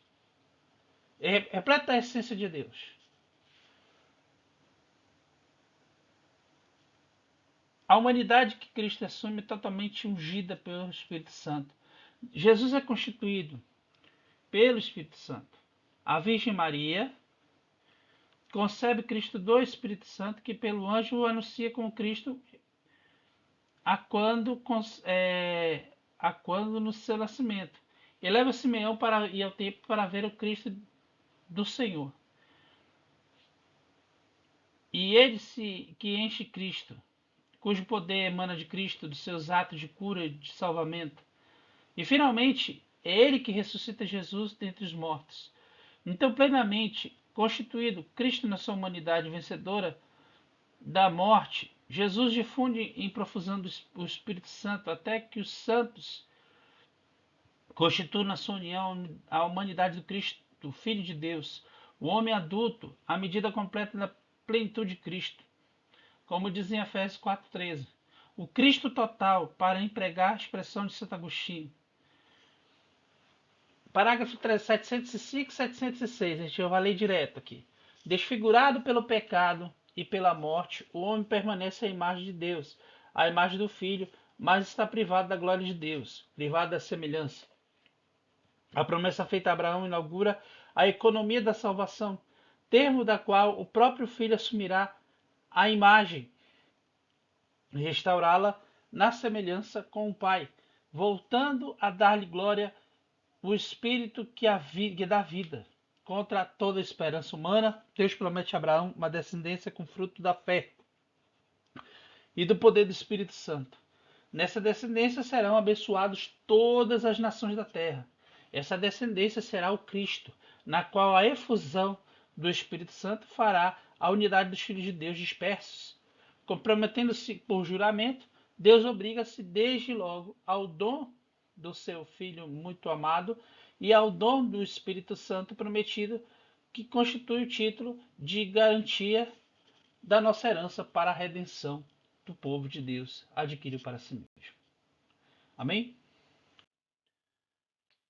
É repleto da essência de Deus. A humanidade que Cristo assume é totalmente ungida pelo Espírito Santo. Jesus é constituído pelo Espírito Santo. A Virgem Maria concebe Cristo do Espírito Santo, que pelo anjo o anuncia como Cristo a quando no seu nascimento. E leva Simeão para ir ao templo para ver o Cristo do Senhor. E ele que enche Cristo, cujo poder emana de Cristo, dos seus atos de cura e de salvamento. E finalmente, é ele que ressuscita Jesus dentre os mortos. Então, plenamente constituído Cristo na sua humanidade vencedora da morte, Jesus difunde em profusão o Espírito Santo até que os santos constituam na sua união a humanidade do Cristo, do Filho de Deus, o homem adulto, à medida completa da plenitude de Cristo. Como diz em Efésios 4,13. O Cristo total, para empregar a expressão de Santo Agostinho. Parágrafo 705 e 706, a gente vai ler direto aqui. Desfigurado pelo pecado e pela morte, o homem permanece à imagem de Deus, à imagem do Filho, mas está privado da glória de Deus, privado da semelhança. A promessa feita a Abraão inaugura a economia da salvação, termo da qual o próprio Filho assumirá a imagem, restaurá-la na semelhança com o Pai, voltando a dar-lhe glória, o Espírito que dá vida. Contra toda a esperança humana, Deus promete a Abraão uma descendência com fruto da fé e do poder do Espírito Santo. Nessa descendência serão abençoadas todas as nações da terra. Essa descendência será o Cristo, na qual a efusão do Espírito Santo fará a unidade dos filhos de Deus dispersos. Comprometendo-se por juramento, Deus obriga-se desde logo ao dom do seu Filho muito amado e ao dom do Espírito Santo prometido, que constitui o título de garantia da nossa herança para a redenção do povo de Deus adquirido para si mesmo. Amém?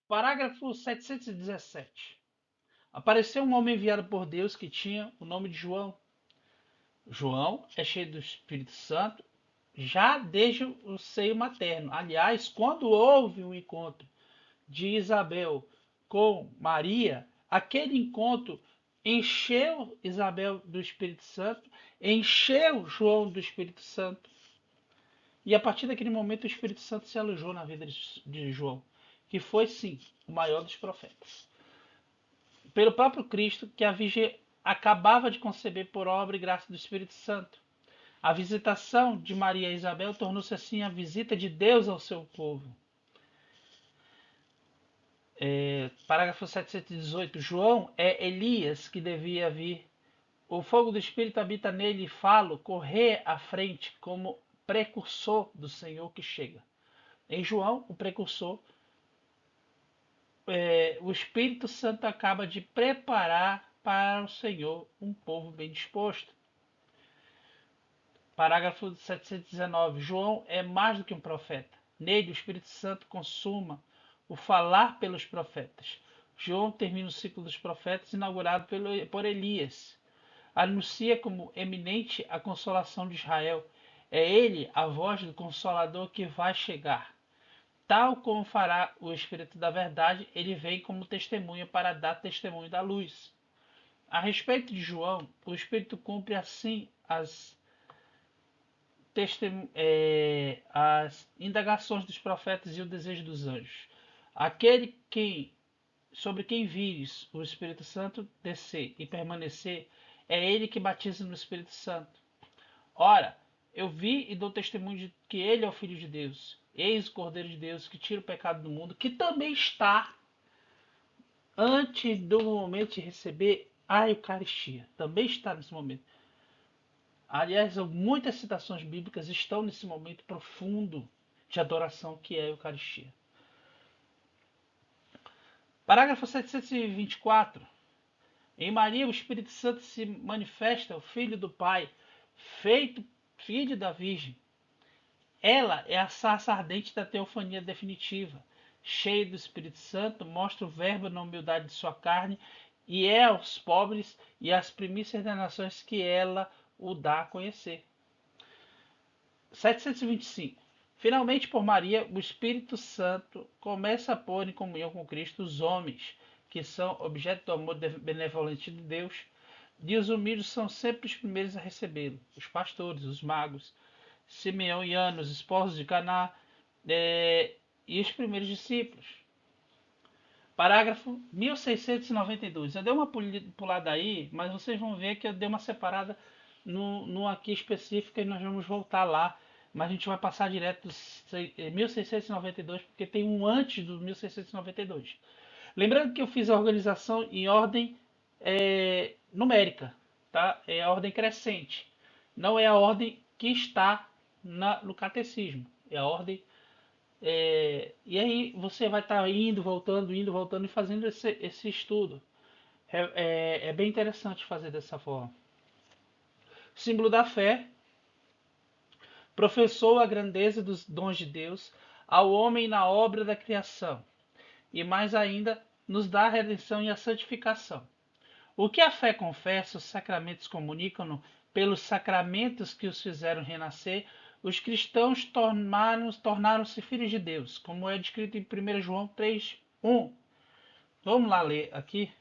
Parágrafo 717. Apareceu um homem enviado por Deus que tinha o nome de João. João é cheio do Espírito Santo já desde o seio materno. Aliás, quando houve um encontro de Isabel com Maria, aquele encontro encheu Isabel do Espírito Santo, encheu João do Espírito Santo. E a partir daquele momento o Espírito Santo se alojou na vida de João, que foi sim o maior dos profetas. Pelo próprio Cristo, que a Virgem acabava de conceber por obra e graça do Espírito Santo. A visitação de Maria e Isabel tornou-se assim a visita de Deus ao seu povo. Parágrafo 718. João é Elias que devia vir. O fogo do Espírito habita nele e falo, correr à frente como precursor do Senhor que chega. Em João, o precursor, o Espírito Santo acaba de preparar para o Senhor um povo bem disposto. Parágrafo 719. João é mais do que um profeta. Nele, o Espírito Santo consuma o falar pelos profetas. João termina o ciclo dos profetas inaugurado por Elias. Anuncia como eminente a consolação de Israel. É ele a voz do Consolador que vai chegar. Tal como fará o Espírito da Verdade, ele vem como testemunha para dar testemunho da luz. A respeito de João, o Espírito cumpre assim as indagações dos profetas e o desejo dos anjos. Aquele sobre quem vires o Espírito Santo descer e permanecer, é ele que batiza no Espírito Santo. Ora, eu vi e dou testemunho de que ele é o Filho de Deus. Eis o Cordeiro de Deus que tira o pecado do mundo, que também está antes do momento de receber a Eucaristia. Também está nesse momento. Aliás, muitas citações bíblicas estão nesse momento profundo de adoração que é a Eucaristia. Parágrafo 724. Em Maria, o Espírito Santo se manifesta, o Filho do Pai, feito filho da Virgem. Ela é a sarça ardente da teofania definitiva. Cheia do Espírito Santo, mostra o Verbo na humildade de sua carne e é aos pobres e às primícias das nações que ela o dá a conhecer. 725. Finalmente, por Maria, o Espírito Santo começa a pôr em comunhão com Cristo os homens, que são objeto do amor benevolente de Deus, e os humildes são sempre os primeiros a recebê-lo, os pastores, os magos, Simeão e Ana, os esposos de Caná, e os primeiros discípulos. Parágrafo 1692. Eu dei uma pulada aí, mas vocês vão ver que eu dei uma separada no aqui específica e nós vamos voltar lá. Mas a gente vai passar direto do 1692, porque tem um antes do 1692. Lembrando que eu fiz a organização em ordem numérica, tá? É a ordem crescente. Não é a ordem que está no catecismo. É a ordem. E aí você vai estar indo, voltando e fazendo esse estudo. É bem interessante fazer dessa forma. Símbolo da fé. Professou a grandeza dos dons de Deus ao homem na obra da criação. E mais ainda, nos dá a redenção e a santificação. O que a fé confessa, os sacramentos comunicam-no, pelos sacramentos que os fizeram renascer, os cristãos tornaram-se filhos de Deus, como é descrito em 1 João 3:1. Vamos lá ler aqui.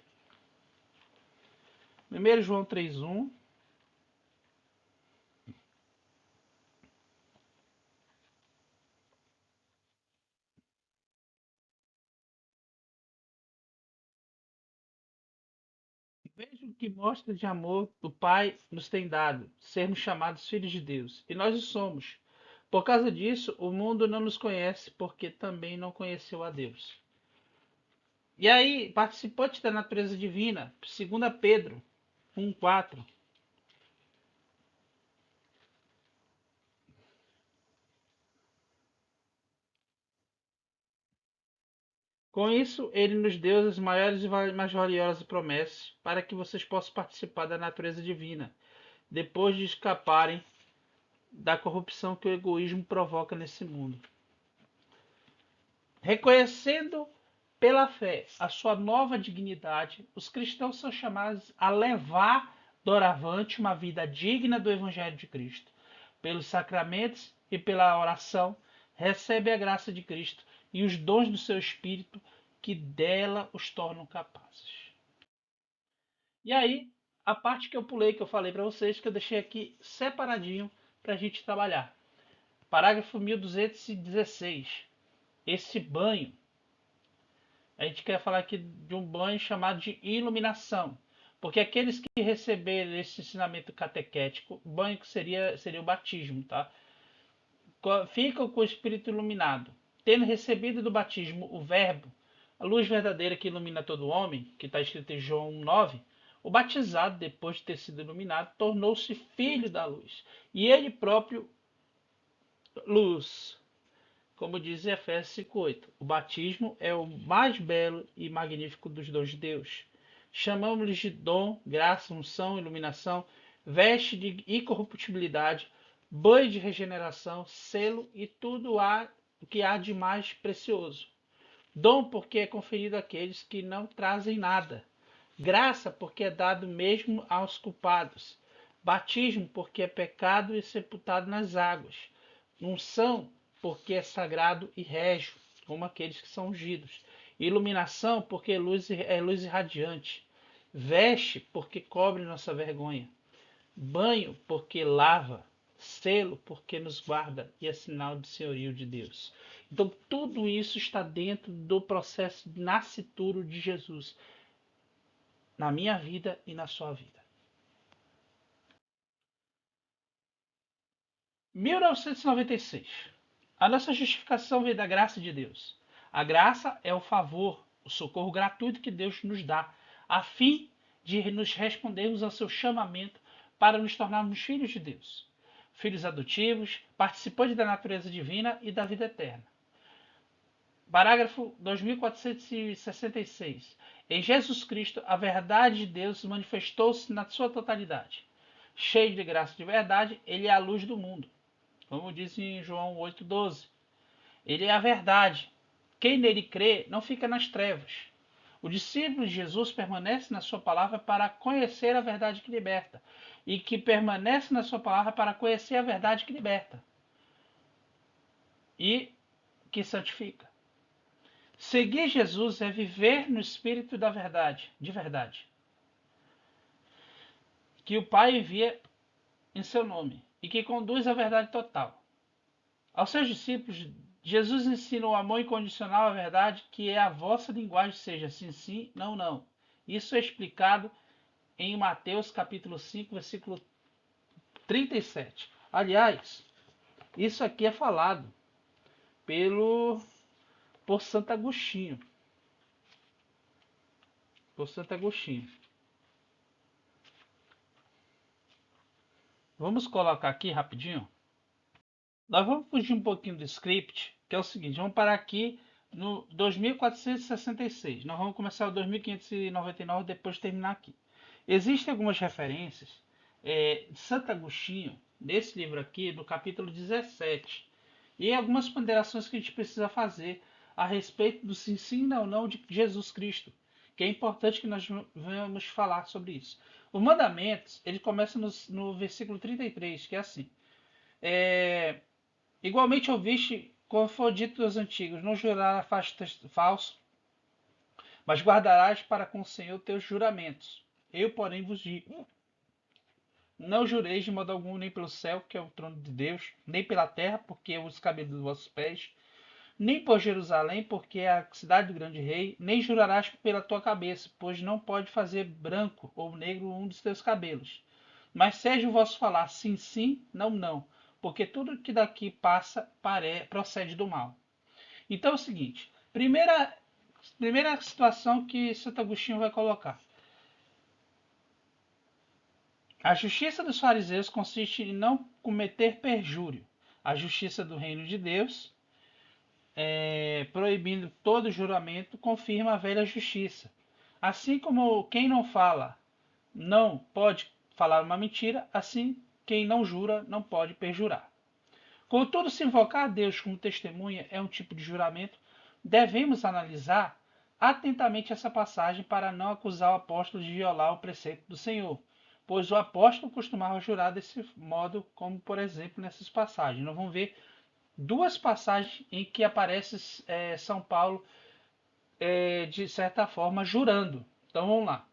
1 João 3:1. Veja o que mostra de amor o Pai nos tem dado, sermos chamados filhos de Deus. E nós o somos. Por causa disso, o mundo não nos conhece, porque também não conheceu a Deus. E aí, participante da natureza divina, 2 Pedro 1:4. Com isso, ele nos deu as maiores e mais valiosas promessas para que vocês possam participar da natureza divina, depois de escaparem da corrupção que o egoísmo provoca nesse mundo. Reconhecendo pela fé a sua nova dignidade, os cristãos são chamados a levar doravante uma vida digna do Evangelho de Cristo. Pelos sacramentos e pela oração, recebe a graça de Cristo e os dons do seu Espírito, que dela os tornam capazes. E aí, a parte que eu pulei, que eu falei para vocês, que eu deixei aqui separadinho para a gente trabalhar. Parágrafo 1216. Esse banho, a gente quer falar aqui de um banho chamado de iluminação. Porque aqueles que receberem esse ensinamento catequético, o banho que seria o batismo, tá? Ficam com o espírito iluminado. Tendo recebido do batismo o verbo, a luz verdadeira que ilumina todo homem, que está escrito em João 9, o batizado, depois de ter sido iluminado, tornou-se filho da luz. E ele próprio, luz. Como diz Efésios 5:8, o batismo é o mais belo e magnífico dos dons de Deus. Chamamos-lhes de dom, graça, unção, iluminação, veste de incorruptibilidade, banho de regeneração, selo e tudo o que há de mais precioso. Dom porque é conferido àqueles que não trazem nada. Graça porque é dado mesmo aos culpados. Batismo porque é pecado e sepultado nas águas. Unção porque é sagrado e régio, como aqueles que são ungidos. Iluminação porque é luz irradiante. Veste porque cobre nossa vergonha. Banho porque lava. Selo porque nos guarda e é sinal de senhorio de Deus. Então tudo isso está dentro do processo de nascituro de Jesus na minha vida e na sua vida. 1996. A nossa justificação vem da graça de Deus. A graça é o favor, o socorro gratuito que Deus nos dá, a fim de nos respondermos ao seu chamamento para nos tornarmos filhos de Deus. Filhos adotivos, participantes da natureza divina e da vida eterna. Parágrafo 2466. Em Jesus Cristo, a verdade de Deus manifestou-se na sua totalidade. Cheio de graça e de verdade, ele é a luz do mundo. Como diz em João 8,12. Ele é a verdade. Quem nele crê não fica nas trevas. O discípulo de Jesus permanece na sua palavra para conhecer a verdade que liberta. E que permanece na sua palavra para conhecer a verdade que liberta. E que santifica. Seguir Jesus é viver no espírito da verdade, de verdade, que o Pai envia em seu nome e que conduz à verdade total. Aos seus discípulos, Jesus ensina o amor incondicional à verdade, que é a vossa linguagem, seja sim, sim, não, não. Isso é explicado em Mateus capítulo 5, versículo 37. Aliás, isso aqui é falado por Santo Agostinho. Por Santo Agostinho. Vamos colocar aqui rapidinho. Nós vamos fugir um pouquinho do script, que é o seguinte, vamos parar aqui no 2466. Nós vamos começar o 2599 depois de terminar aqui. Existem algumas referências de Santo Agostinho, nesse livro aqui, no capítulo 17. E algumas ponderações que a gente precisa fazer a respeito do sim, sim, não, não de Jesus Cristo. Que é importante que nós venhamos falar sobre isso. Os mandamentos, ele começa no versículo 33, que é assim. Igualmente ouviste, como foi dito aos antigos, não jurarás falso, mas guardarás para com o Senhor teus juramentos. Eu, porém, vos digo, não jureis de modo algum, nem pelo céu, que é o trono de Deus, nem pela terra, porque é os cabelos dos vossos pés, nem por Jerusalém, porque é a cidade do grande rei, nem jurarás pela tua cabeça, pois não pode fazer branco ou negro um dos teus cabelos. Mas seja o vosso falar sim, sim, não, não, porque tudo que daqui passa procede do mal. Então é o seguinte, primeira situação que Santo Agostinho vai colocar. A justiça dos fariseus consiste em não cometer perjúrio. A justiça do reino de Deus, proibindo todo juramento, confirma a velha justiça. Assim como quem não fala não pode falar uma mentira, assim quem não jura não pode perjurar. Contudo, se invocar a Deus como testemunha é um tipo de juramento, devemos analisar atentamente essa passagem para não acusar o apóstolo de violar o preceito do Senhor, pois o apóstolo costumava jurar desse modo, como por exemplo nessas passagens. Nós vamos ver duas passagens em que aparece São Paulo, de certa forma, jurando. Então vamos lá.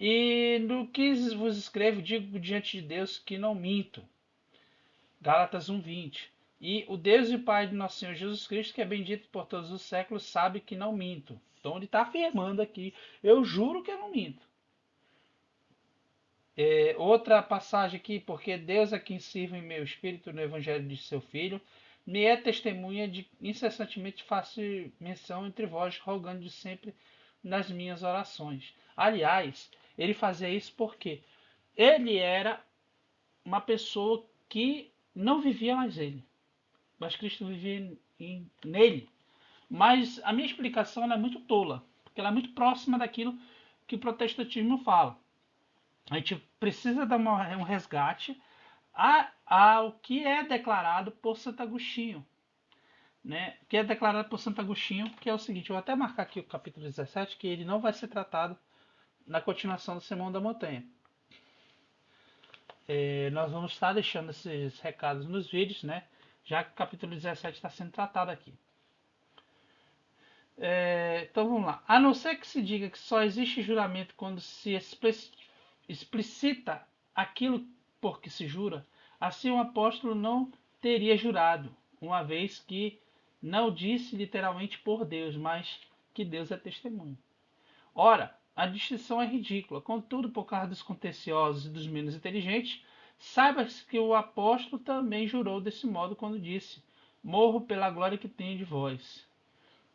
E no que vos escrevo, digo diante de Deus que não minto. Gálatas 1:20. E o Deus e Pai de nosso Senhor Jesus Cristo, que é bendito por todos os séculos, sabe que não minto. Então ele está afirmando aqui, eu juro que eu não minto. Outra passagem aqui, porque Deus é quem sirva em meu espírito no Evangelho de seu Filho, me é testemunha de incessantemente faço menção entre vós, rogando de sempre nas minhas orações. Aliás, ele fazia isso porque ele era uma pessoa que não vivia mais ele, mas Cristo vivia nele. Mas a minha explicação é muito tola, porque ela é muito próxima daquilo que o protestantismo fala. A gente precisa dar um resgate ao que é declarado por Santo Agostinho. Né? Que é declarado por Santo Agostinho, que é o seguinte, eu vou até marcar aqui o capítulo 17, que ele não vai ser tratado na continuação do Sermão da Montanha. Nós vamos estar deixando esses recados nos vídeos, né? Já que o capítulo 17 está sendo tratado aqui. Então vamos lá. A não ser que se diga que só existe juramento quando se explicita aquilo por que se jura, assim o apóstolo não teria jurado, uma vez que não disse literalmente por Deus, mas que Deus é testemunho. Ora, a distinção é ridícula. Contudo, por causa dos contenciosos e dos menos inteligentes, saiba-se que o apóstolo também jurou desse modo quando disse: morro pela glória que tenho de vós.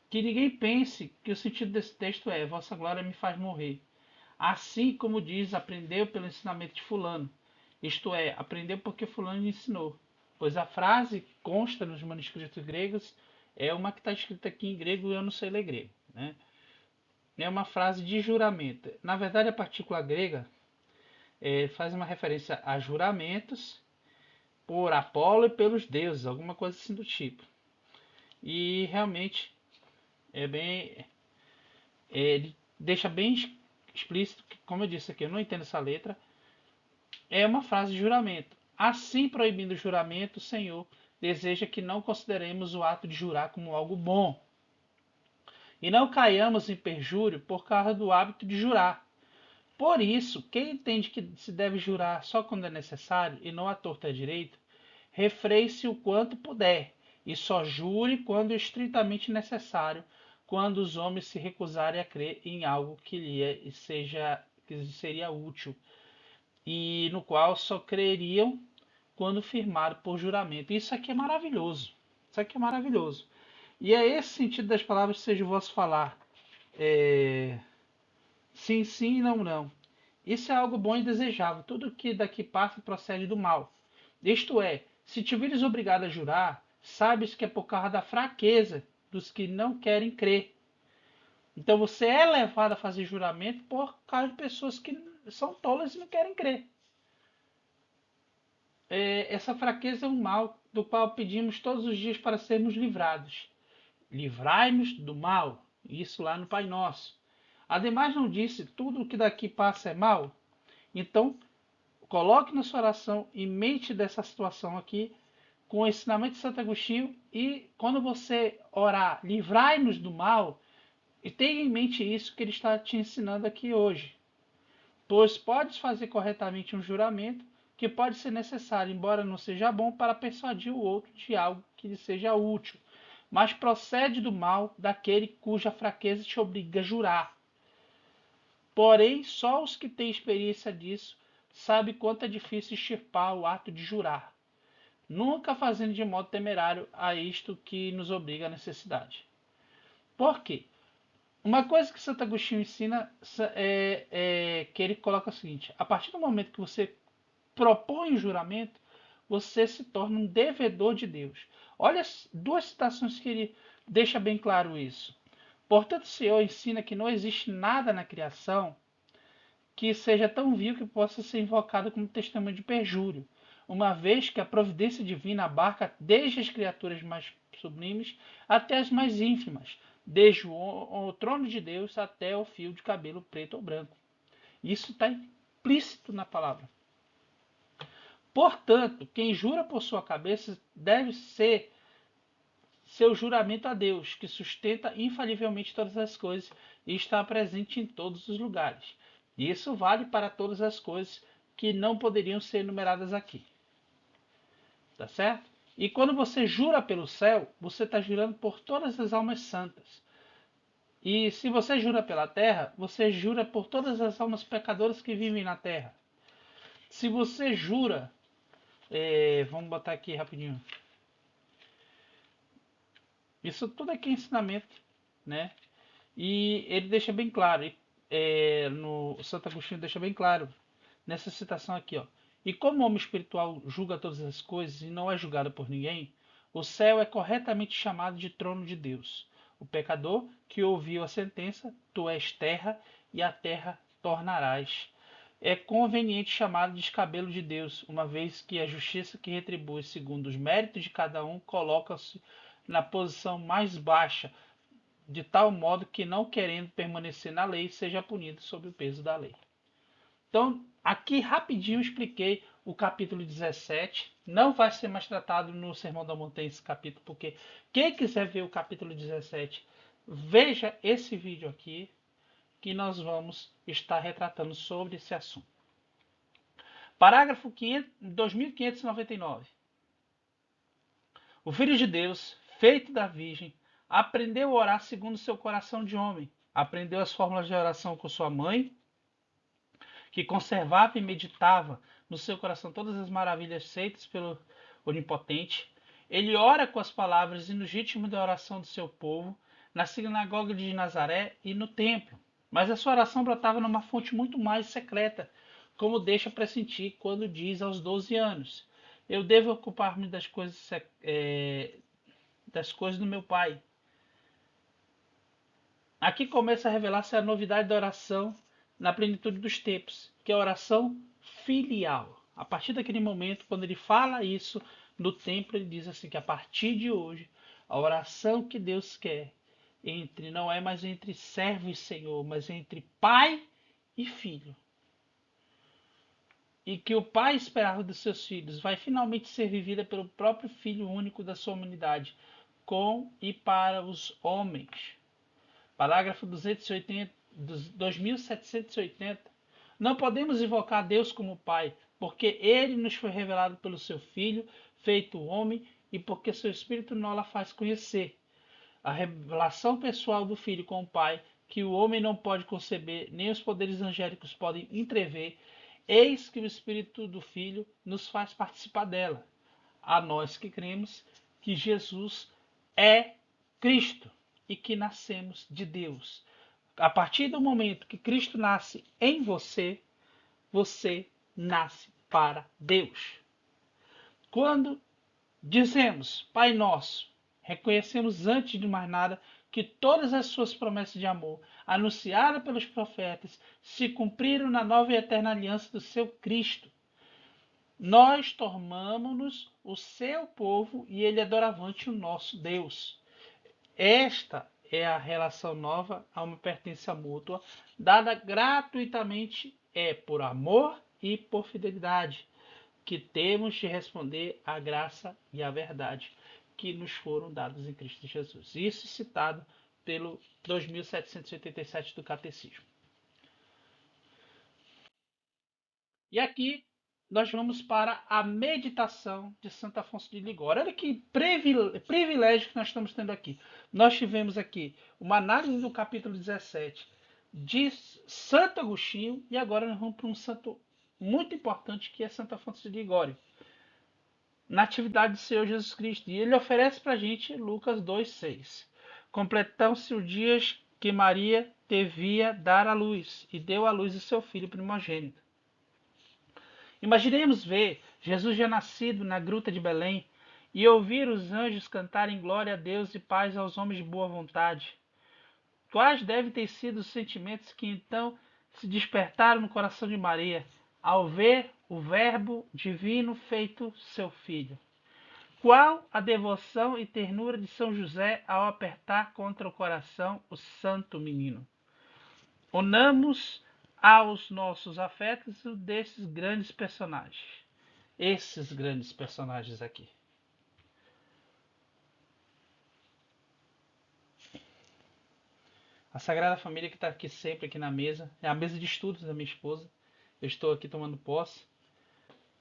Que ninguém pense que o sentido desse texto é: vossa glória me faz morrer. Assim como diz, aprendeu pelo ensinamento de fulano. Isto é, aprendeu porque fulano lhe ensinou. Pois a frase consta nos manuscritos gregos É uma que está escrita aqui em grego e eu não sei ler grego, né? É uma frase de juramento. Na verdade, a partícula grega faz uma referência a juramentos por Apolo e pelos deuses, alguma coisa assim do tipo. E realmente é bem, ele deixa bem explícito que, como eu disse aqui, eu não entendo essa letra, é uma frase de juramento. Assim, proibindo o juramento, o Senhor deseja que não consideremos o ato de jurar como algo bom e não caiamos em perjúrio por causa do hábito de jurar. Por isso, quem entende que se deve jurar só quando é necessário e não à torta e à direita, refreie-se o quanto puder e só jure quando estritamente necessário, quando os homens se recusarem a crer em algo que lhes seria útil e no qual só creriam quando firmado por juramento. Isso aqui é maravilhoso. Isso aqui é maravilhoso. E é esse sentido das palavras que seja o vosso falar. É... Sim, sim, não, não. Isso é algo bom e desejável. Tudo que daqui passa procede do mal. Isto é, se te vires obrigado a jurar, sabes que é por causa da fraqueza dos que não querem crer. Então você é levado a fazer juramento por causa de pessoas que são tolas e não querem crer. Essa fraqueza é um mal do qual pedimos todos os dias para sermos livrados. Livrai-nos do mal. Isso lá no Pai Nosso. Ademais, não disse tudo o que daqui passa é mal? Então, coloque na sua oração em mente dessa situação aqui, com o ensinamento de Santo Agostinho, e quando você orar, livrai-nos do mal, e tenha em mente isso que ele está te ensinando aqui hoje. Pois podes fazer corretamente um juramento que pode ser necessário, embora não seja bom, para persuadir o outro de algo que lhe seja útil, mas procede do mal daquele cuja fraqueza te obriga a jurar. Porém, só os que têm experiência disso sabem quanto é difícil extirpar o ato de jurar, nunca fazendo de modo temerário a isto que nos obriga a necessidade. Por quê? Uma coisa que Santo Agostinho ensina é que ele coloca o seguinte: a partir do momento que você propõe o juramento, você se torna um devedor de Deus. Olha as duas citações que ele deixa bem claro isso. Portanto, o Senhor ensina que não existe nada na criação que seja tão vil que possa ser invocado como testemunho de perjúrio, uma vez que a providência divina abarca desde as criaturas mais sublimes até as mais ínfimas, desde o trono de Deus até o fio de cabelo preto ou branco. Isso está implícito na palavra. Portanto, quem jura por sua cabeça deve ser seu juramento a Deus, que sustenta infalivelmente todas as coisas e está presente em todos os lugares. E isso vale para todas as coisas que não poderiam ser enumeradas aqui. Tá certo? E quando você jura pelo céu, você está jurando por todas as almas santas. E se você jura pela terra, você jura por todas as almas pecadoras que vivem na terra. Se você jura, vamos botar aqui rapidinho. Isso tudo aqui é ensinamento, né? E ele deixa bem claro, no Santo Agostinho deixa bem claro nessa citação aqui, ó. E como o homem espiritual julga todas as coisas e não é julgado por ninguém, o céu é corretamente chamado de trono de Deus. O pecador que ouviu a sentença, tu és terra e a terra tornarás. É conveniente chamado de escabelo de Deus, uma vez que a justiça que retribui segundo os méritos de cada um coloca-se na posição mais baixa, de tal modo que, não querendo permanecer na lei, seja punido sob o peso da lei. Então, aqui rapidinho expliquei o capítulo 17. Não vai ser mais tratado no Sermão da Montanha esse capítulo, porque quem quiser ver o capítulo 17, veja esse vídeo aqui, que nós vamos estar retratando sobre esse assunto. Parágrafo 2599. O Filho de Deus, feito da Virgem, aprendeu a orar segundo seu coração de homem. Aprendeu as fórmulas de oração com sua mãe, que conservava e meditava no seu coração todas as maravilhas feitas pelo Onipotente. Ele ora com as palavras e no ritmo da oração do seu povo, na sinagoga de Nazaré e no templo. Mas a sua oração brotava numa fonte muito mais secreta, como deixa pressentir quando diz aos 12 anos: eu devo ocupar-me das coisas das coisas do meu Pai. Aqui começa a revelar-se a novidade da oração na plenitude dos tempos, que é a oração filial. A partir daquele momento, quando ele fala isso no templo, ele diz assim que a partir de hoje, a oração que Deus quer não é mais entre servo e senhor, mas entre pai e filho. E que o pai esperava dos seus filhos vai finalmente ser vivida pelo próprio Filho único da sua humanidade, com e para os homens. Parágrafo 280, 2780. Não podemos invocar Deus como Pai, porque Ele nos foi revelado pelo seu Filho, feito homem, e porque seu Espírito nos faz conhecer. A revelação pessoal do Filho com o Pai, que o homem não pode conceber, nem os poderes angélicos podem entrever, eis que o Espírito do Filho nos faz participar dela. A nós que cremos que Jesus é Cristo e que nascemos de Deus. A partir do momento que Cristo nasce em você, você nasce para Deus. Quando dizemos Pai Nosso, reconhecemos antes de mais nada que todas as suas promessas de amor, anunciadas pelos profetas, se cumpriram na nova e eterna aliança do seu Cristo. Nós tornamos-nos o seu povo e ele é doravante o nosso Deus. Esta é a relação nova a uma pertença mútua, dada gratuitamente, por amor e por fidelidade, que temos de responder à graça e à verdade que nos foram dados em Cristo Jesus. Isso citado pelo 2787 do Catecismo. E aqui nós vamos para a meditação de Santo Afonso de Ligório. Olha que privilégio que nós estamos tendo aqui. Nós tivemos aqui uma análise do capítulo 17 de Santo Agostinho e agora nós vamos para um santo muito importante que é Santo Afonso de Ligório, na atividade do Senhor Jesus Cristo. E ele oferece para a gente Lucas 2,6. Completam-se os dias que Maria devia dar à luz e deu à luz o seu filho primogênito. Imaginemos ver Jesus já nascido na gruta de Belém e ouvir os anjos cantarem glória a Deus e paz aos homens de boa vontade. Quais devem ter sido os sentimentos que então se despertaram no coração de Maria ao ver o Verbo divino feito seu filho? Qual a devoção e ternura de São José ao apertar contra o coração o santo menino? Unamos aos nossos afetos desses grandes personagens. Esses grandes personagens aqui. A Sagrada Família que está aqui sempre aqui na mesa. É a mesa de estudos da minha esposa. Eu estou aqui tomando posse.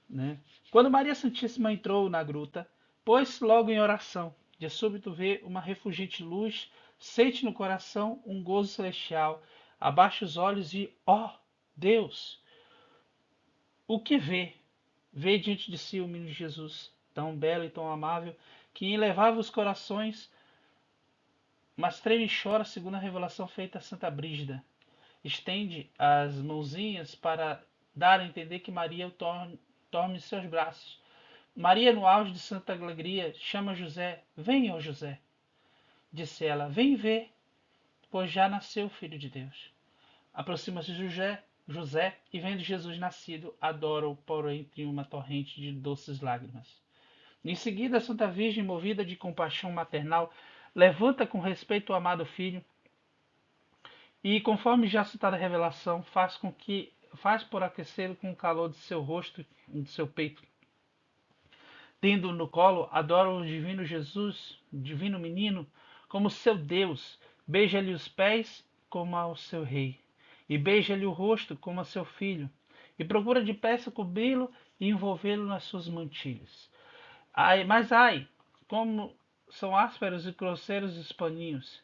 Né? Quando Maria Santíssima entrou na gruta, pôs-se logo em oração. De súbito vê uma refulgente luz, sente no coração um gozo celestial, abaixa os olhos e, ó Deus, o que vê? Vê diante de si o menino Jesus, tão belo e tão amável, que elevava os corações, mas treme e chora segundo a revelação feita a Santa Brígida. Estende as mãozinhas para dar a entender que Maria o torne em seus braços. Maria, no auge de santa alegria, chama José. Venha, ó José. Disse ela, vem ver, pois já nasceu o Filho de Deus. Aproxima-se José e vendo Jesus nascido, adora-o por entre uma torrente de doces lágrimas. Em seguida, a Santa Virgem, movida de compaixão maternal, levanta com respeito o amado filho e, conforme já citada a revelação, faz por aquecê-lo com o calor de seu rosto e de seu peito. Tendo no colo, adora o divino Jesus, o divino menino, como seu Deus, beija-lhe os pés como ao seu rei, e beija-lhe o rosto como a seu filho, e procura depressa cobri-lo e envolvê-lo nas suas mantilhas. Mas ai, como são ásperos e grosseiros os paninhos.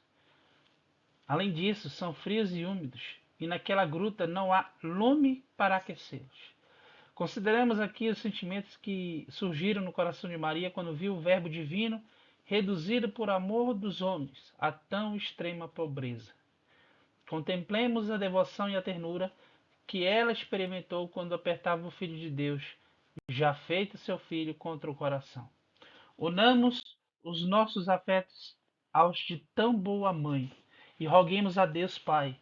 Além disso, são frios e úmidos, e naquela gruta não há lume para aquecê-los. Consideremos aqui os sentimentos que surgiram no coração de Maria quando viu o Verbo divino reduzido por amor dos homens a tão extrema pobreza. Contemplemos a devoção e a ternura que ela experimentou quando apertava o Filho de Deus, já feito seu filho, contra o coração. Unamos os nossos afetos aos de tão boa mãe e roguemos a Deus Pai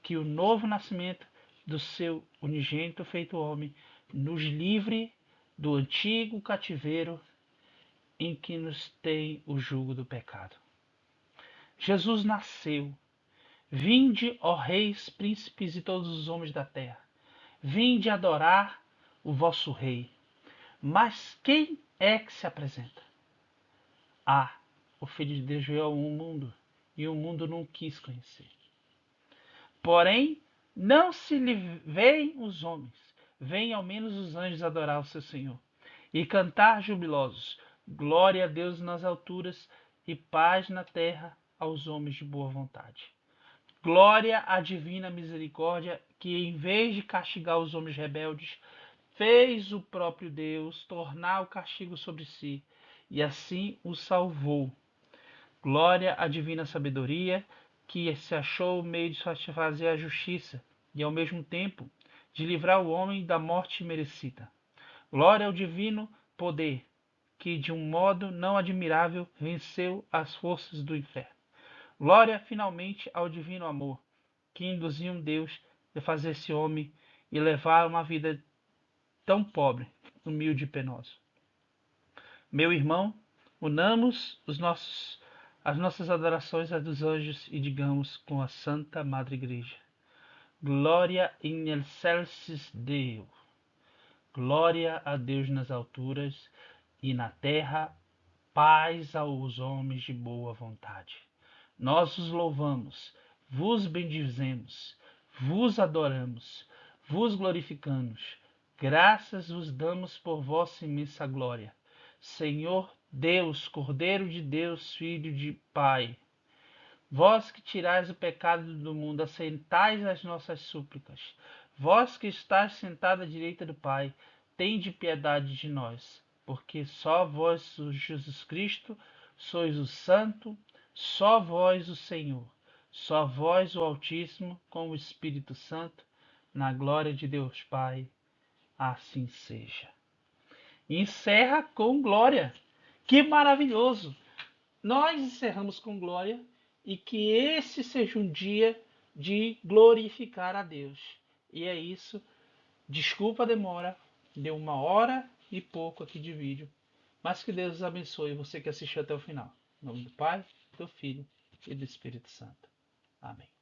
que o novo nascimento do seu unigênito feito homem nos livre do antigo cativeiro em que nos tem o jugo do pecado. Jesus nasceu. Vinde, ó reis, príncipes e todos os homens da terra. Vinde adorar o vosso rei. Mas quem é que se apresenta? Ah, o Filho de Deus veio ao mundo e o mundo não quis conhecer. Porém, não se lhe veem os homens, vêm ao menos os anjos adorar o seu Senhor e cantar jubilosos: glória a Deus nas alturas e paz na terra aos homens de boa vontade. Glória à divina misericórdia que, em vez de castigar os homens rebeldes, fez o próprio Deus tornar o castigo sobre si e assim o salvou. Glória à divina sabedoria que se achou o meio de satisfazer a justiça e, ao mesmo tempo, de livrar o homem da morte merecida. Glória ao divino poder que, de um modo não admirável, venceu as forças do inferno. Glória, finalmente, ao divino amor que induziu um Deus a fazer-se homem e levar uma vida tão pobre, humilde e penosa. Meu irmão, unamos as nossas adorações às dos anjos e digamos com a Santa Madre Igreja: Glória in excelsis Deo. Glória a Deus nas alturas e na terra paz aos homens de boa vontade. Nós os louvamos, vos bendizemos, vos adoramos, vos glorificamos. Graças vos damos por vossa imensa glória. Senhor Deus, Cordeiro de Deus, Filho de Pai, vós que tirais o pecado do mundo, assentais as nossas súplicas. Vós que estáis sentado à direita do Pai, tende piedade de nós, porque só vós, o Jesus Cristo, sois o Santo, só vós o Senhor, só vós o Altíssimo, com o Espírito Santo, na glória de Deus Pai. Assim seja. Encerra com glória. Que maravilhoso! Nós encerramos com glória e que esse seja um dia de glorificar a Deus. E é isso. Desculpa a demora. Deu 1 hora e pouco aqui de vídeo. Mas que Deus abençoe você que assistiu até o final. Em nome do Pai, do Filho e do Espírito Santo. Amém.